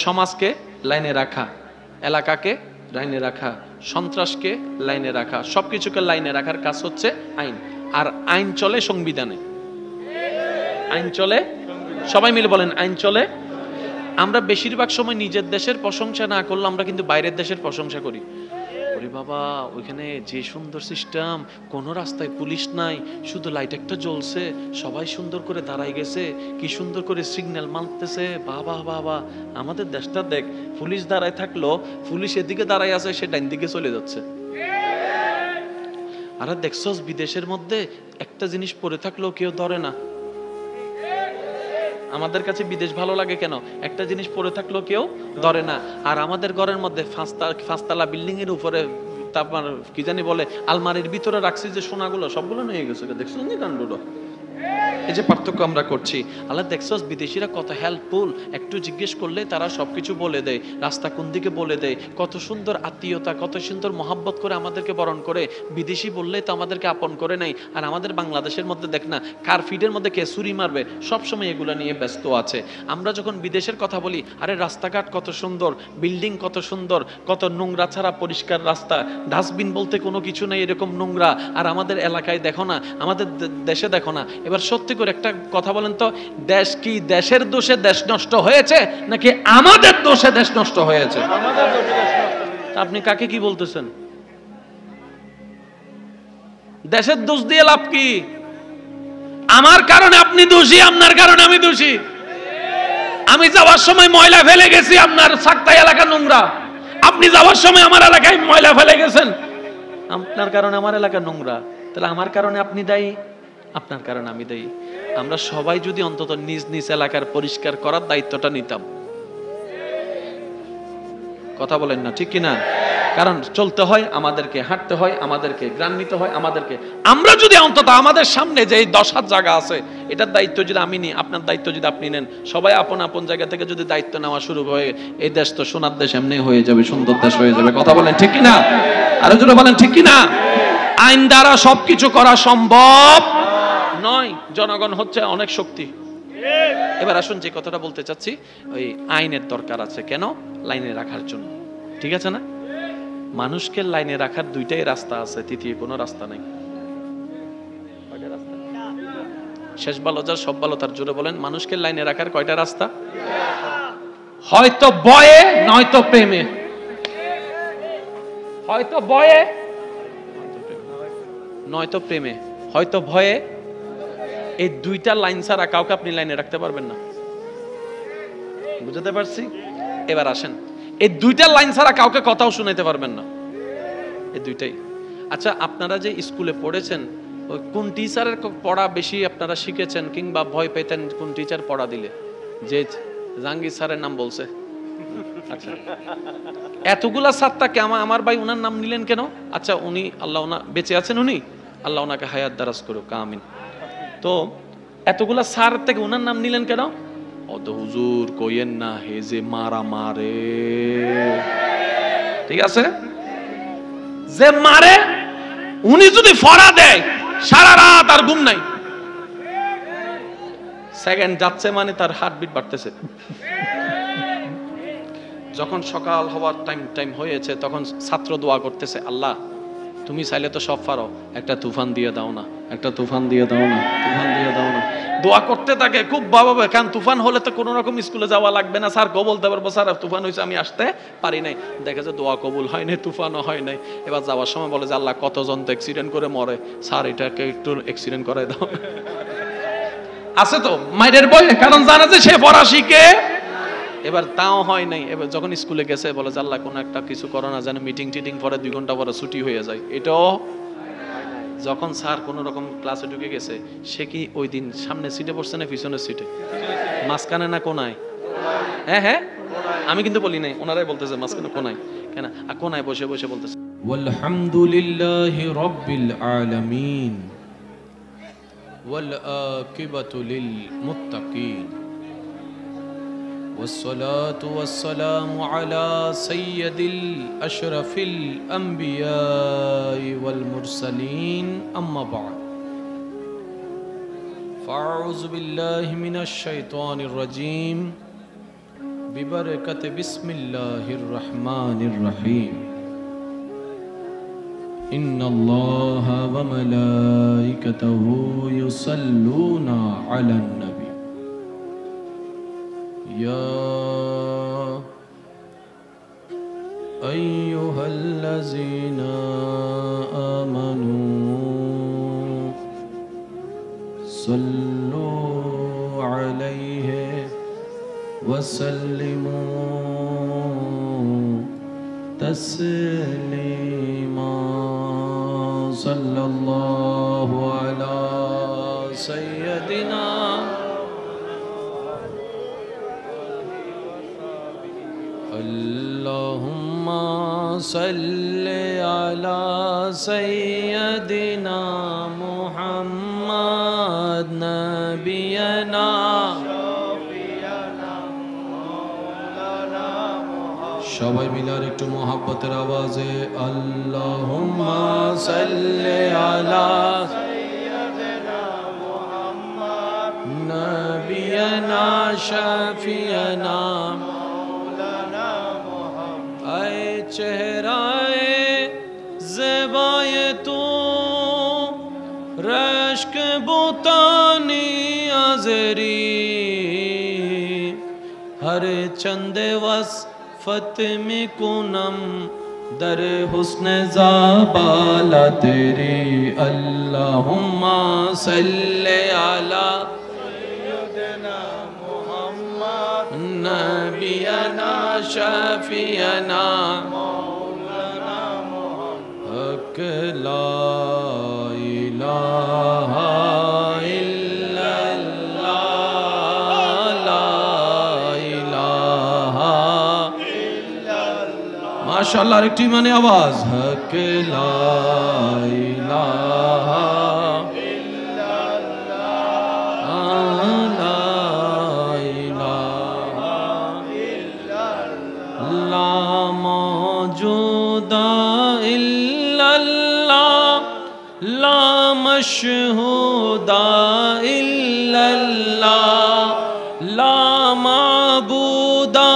সমাজকে লাইনে রাখা, এলাকাকে লাইনে রাখা, সন্ত্রাসকে লাইনে রাখা, সবকিছুকে লাইনে রাখার কাজ হচ্ছে আইন। আর আইন চলে সংবিধানে। আইন চলে, সবাই মিলে বলেন, আইন চলে। আমরা বেশিরভাগ সময় নিজের দেশের প্রশংসা না করলে আমরা কিন্তু বাইরের দেশের প্রশংসা করি। ওরে বাবা, ওইখানে যে সুন্দর সিস্টেম, কোনো রাস্তায় পুলিশ নাই, শুধু লাইট একটা জ্বলছে, সবাই সুন্দর করে দাঁড়াই গেছে, কি সুন্দর করে সিগন্যাল মানতেছে, বাবা বাবা। আমাদের দেশটা দেখ, পুলিশ দাঁড়ায় থাকলো, পুলিশ এদিকে দাঁড়ায় আছে, সে ডাইন দিকে চলে যাচ্ছে। আর দেখছস বিদেশের মধ্যে একটা জিনিস পরে থাকলেও কেউ ধরে না। আমাদের কাছে বিদেশ ভালো লাগে কেন? একটা জিনিস পরে থাকলেও কেউ ধরে না। আর আমাদের ঘরের মধ্যে পাঁচতলা বিল্ডিং এর উপরে তারপর কি জানি বলে, আলমারির ভিতরে রাখছি যে সোনাগুলো, সবগুলো নিয়ে গেছে। দেখছো নি কাণ্ডটা? এই যে পার্থক্য আমরা করছি। আল্লাহ দেখছস বিদেশিরা কত হেল্পফুল, একটু জিজ্ঞেস করলে তারা সবকিছু বলে দেয়, রাস্তা কোন দিকে বলে দেয়, কত সুন্দর আত্মীয়তা, কত সুন্দর মহাব্বত করে আমাদেরকে বরণ করে। বিদেশি বললে তো আমাদেরকে আপন করে নাই। আর আমাদের বাংলাদেশের মধ্যে দেখ না, কার ফিডের মধ্যে কে ছুরি মারবে, সবসময় এগুলো নিয়ে ব্যস্ত আছে। আমরা যখন বিদেশের কথা বলি, আরে রাস্তাঘাট কত সুন্দর, বিল্ডিং কত সুন্দর, কত নোংরা ছাড়া পরিষ্কার রাস্তা, ডাস্টবিন বলতে কোনো কিছু নেই, এরকম নোংরা। আর আমাদের এলাকায় দেখো না, আমাদের দেশে দেখো না। এবার সত্যি করে একটা কথা বলেন তো, দেশ কি দেশের দোষে দেশ নষ্ট হয়েছে নাকি আমাদের দোষে দেশ নষ্ট হয়েছে? আপনি কাকে কি বলতেছেন? দেশের দোষ দিয়ে লাভ কি? আমার কারণে আপনি দোষী, আপনার কারণে আমি দোষী। আমি যাওয়ার সময় ময়লা ফেলে গেছি, আপনার সাকতাই এলাকা নোংরা। আপনি যাওয়ার সময় আমার এলাকায় ময়লা ফেলে গেছেন, আপনার কারণে আমার এলাকা নোংরা। তাহলে আমার কারণে আপনি দায়ী, আপনার কারণে আমি দায়ী। আমরা সবাই যদি অন্তত নিজ নিজ এলাকার পরিষ্কার করার দায়িত্বটা নিতাম। কথা বলেন না ঠিক কিনা? কারণ চলতে হয় আমাদেরকে, হাঁটতে হয় আমাদেরকে, গ্রাম নিতে হয় আমাদেরকে। আমরা যদি অন্তত আমাদের সামনে যে 10,000 জায়গা আছে, এটার দায়িত্ব যদি আমি নিই, আপনার দায়িত্ব যদি আপনি নেন, সবাই আপন আপন জায়গা থেকে যদি দায়িত্ব নেওয়া শুরু হয়, এই দেশ তো সোনার দেশ এমনি হয়ে যাবে, সুন্দর দেশ হয়ে যাবে। কথা বলেন ঠিক কিনা? আরো জোরে বলেন ঠিক কিনা? আইন দ্বারা সবকিছু করা সম্ভব নয়। জনগণ হচ্ছে অনেক শক্তি। এবার আসুন যে কথাটা বলতে চাচ্ছি, ওই আইনের দরকার আছে কেন? লাইনে রাখার জন্য। ঠিক আছে না? মানুষকে লাইনে রাখার দুইটাই রাস্তা আছে, তৃতীয় কোনো রাস্তা নাই। শেষ ভালো যার সব ভালো তার, জোরে বলেন, মানুষকে লাইনে রাখার কয়টা রাস্তা? হয়তো ভয়ে, নয়তো প্রেমে। হয়তো ভয়ে, নয়তো প্রেমে। হয়তো ভয়ে, এই দুইটা লাইন ছাড়া কাউকে আপনি লাইনে রাখতে পারবেন না। বুঝতে পারছি? এবার আসেন, এই দুইটা লাইন ছাড়া কাউকে কথাও শুনাইতে পারবেন না, এই দুইটাই। আচ্ছা, আপনারা যে স্কুলে পড়েছেন, ওই কোন টিচারের পড়া বেশি আপনারা শিখেছেন, কিংবা ভয় পেতেন কোন টিচার পড়া দিলে? যে জাহাঙ্গীর স্যারের নাম বলছে। আচ্ছা, এতগুলা ছাত্রকে আমার ভাই উনার নাম নিলেন কেন? আচ্ছা, উনি আল্লাহ বেঁচে আছেন, উনি আল্লাহ ওনাকে হায়াত দারাজ করুক, আমিন। তো এতগুলা স্যার থেকে উনার নাম নিলেন কেন? অত হুজুর কইেন না, হে যে মারা মারে। ঠিক আছে, যে মারে উনি যদি ফড়া দেয় সারা রাত আর ঘুম নাই, সেকেন্ড যাচ্ছে মানে তার হার্টবিট বাড়তেছে। যখন সকাল হওয়ার টাইম হয়েছে তখন ছাত্র দোয়া করতেছে, আল্লাহ তুমি চাইলে তো সব পারো, একটা তুফান দিয়ে দাও না, একটা তুফান দিয়ে দাও না, তুফান দিয়ে দাও না। দোয়া করতে থাকে খুব ভাবে, কারণ তুফান হলে তো কোনো রকম স্কুলে যাওয়া লাগবে না, স্যার কবল বলতে পারবো স্যার তুফান হয়েছে আমি আসতে পারি নাই। দেখে যে দোয়া কবুল হয় নাই, তুফানও হয় নাই। এবার যাওয়ার সময় বলে যে আল্লাহ কতজন তো অ্যাক্সিডেন্ট করে মরে, স্যার এটাকে একটু অ্যাক্সিডেন্ট করাই দাও। আছে তো মাইরের বই, কারণ জানে যে সে পড়া শিখে। এবার তাও হয় নাই। এবার যখন স্কুলে গেছে বলে যে আল্লাহ কোনো একটা কিছু করো না, যেন মিটিং টিটিং পরে 2 ঘন্টা পরে ছুটি হয়ে যায়, এটাও। যখন স্যার কোন রকম ক্লাসে ঢুকে গেছে, সে কি ওই দিন সামনে সিটে বসছে না পিছনের সিটে, মাঝখানে না কোনায়? হ্যাঁ হ্যাঁ, আমি কিন্তু বলি নাই, ওনারাই বলতেছে মাঝখানে কোনায়। কেন কোনায় বসে বসে বলতেছে ওয়ালহামদুলিল্লাহি রাব্বিল আলামিন ওয়াল আকিবাতু লিল মুত্তাকিন والصلاة والسلام على سيد الأشرف الأنبياء والمرسلين أما بعد فأعوذ بالله من الشيطان الرجيم ببركة بسم الله الرحمن الرحيم إن الله وملائكته يصلون على النبي يا أيها الذين آمنوا صلوا عليه وسلموا تسليما صلى الله على سيدنا اللهم صل على سيدنا محمد نبينا সবাই মিলে আর একটু মোহাব্বতের আওয়াজে আল্লাহুম্মা সাল্লি আলা সাইয়্যিদিনা মুহাম্মদ নবিয়ানা শাফিয়ানা মাওলানা মুহাম্মদ। আয় চেহরায়ে ज़ेबाए तू रश्क बुतानी आज़री हर चंदे वस फतमी कुनम दर हुस्न ज़ाबाला तेरी अल्लाहुम्मा सल्ले अला सय्यदना मुहम्मद नबियना शफियना मौलाना मुहम्मद हक ला इलाहा माशाअल्लाह एक टीमाने आवाज हक ला इलाहा इल्लल्लाह ला इलाहा इल्लल्लाह ला मौजूदा इल्लल्लाह ला मशहूदा इल्लल्लाह ला माबूदा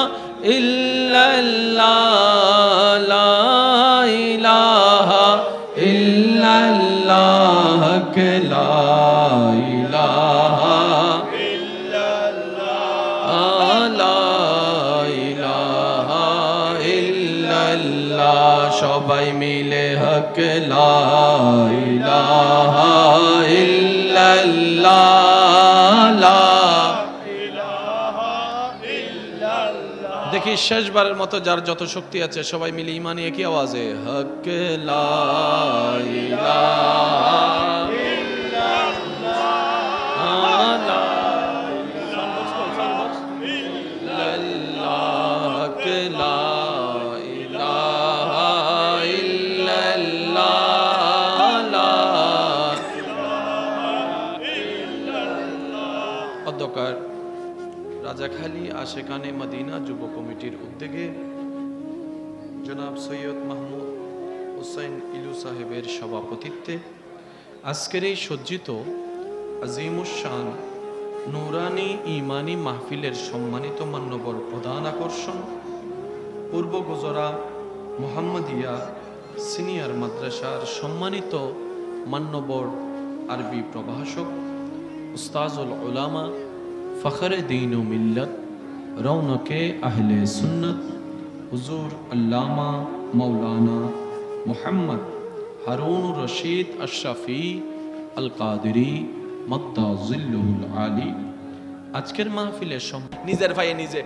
इल्लल्लाह সবাই মিলে হক লা ইলাহা ইল্লাল্লাহ লা ইলাহা ইল্লাল্লাহ। দেখি শেষবারের মতো যার যত শক্তি আছে সবাই মিলে ইমানি একই আওয়াজে হক লা ইলাহা রাজাখালী আশেকানে মদিনা যুব কমিটির উদ্যোগে জনাব সৈয়দ মাহমুদ হুসাইন ইলু সাহেবের সভাপতিত্বে আজকের এই সজ্জিত আজিমুশান নুরানি ইমানি মাহফিলের সম্মানিত মান্যবর প্রধান আকর্ষণ পূর্ব গুজরা মুহাম্মদিয়া সিনিয়র মাদ্রাসার সম্মানিত মান্যবর আরবি প্রভাষক উস্তাজুল উলামা ফখরে দীন ও মিল্লত রৌনকে আহলে সুন্নত হুজুর আল্লামা মৌলানা মুহাম্মদ হারুন রশিদ আশরাফি আল কাদেরি মদ্দা জিল্লুল আলী আজকের মাহফিলের নিজের ভাইয়ে নিজে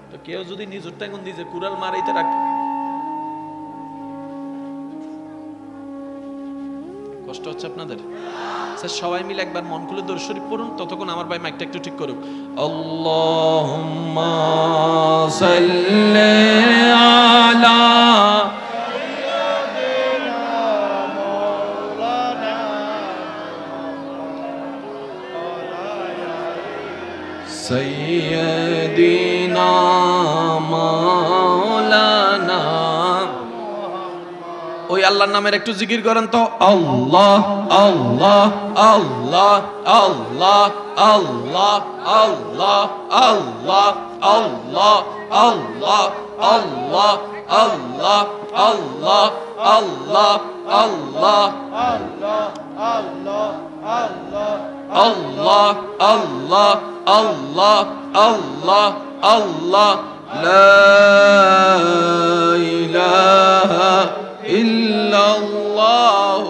তো কেউ যদি নিজেরটা এখন নিজে কুড়াল মারাইতে রাখ কষ্ট হচ্ছে আপনাদের স্যার সবাই মিলে একবার মন খুলে দরুদ শরীফ পড়ুন ততক্ষণ আমার ভাই মাইকটা একটু ঠিক করুক আল্লাহুম্মা সাল্লি আলা সাইয়্যিদিনা মাওলানা ওই আল্লাহর নামের একটু জিকির করেন তো আল্লাহ আল্লাহ আল্লাহ আল্লাহ আল্লাহ আল্লাহ আল্লাহ আল্লাহ আল্লাহ আল্লাহ আল্লাহ আল্লাহ আল্লাহ আল্লাহ আল্লাহ আল্লাহ আল্লাহ আল্লাহ আল্লাহ লা ইলাহা ইল্লাল্লাহ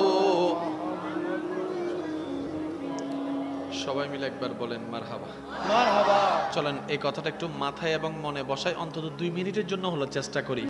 সবাই মিলে একবার বলেন মারহাবা মারহাবা চলেন এই কথাটা একটু মাথায় এবং মনে বসাই অন্তত 2 মিনিটের জন্য হলো চেষ্টা করি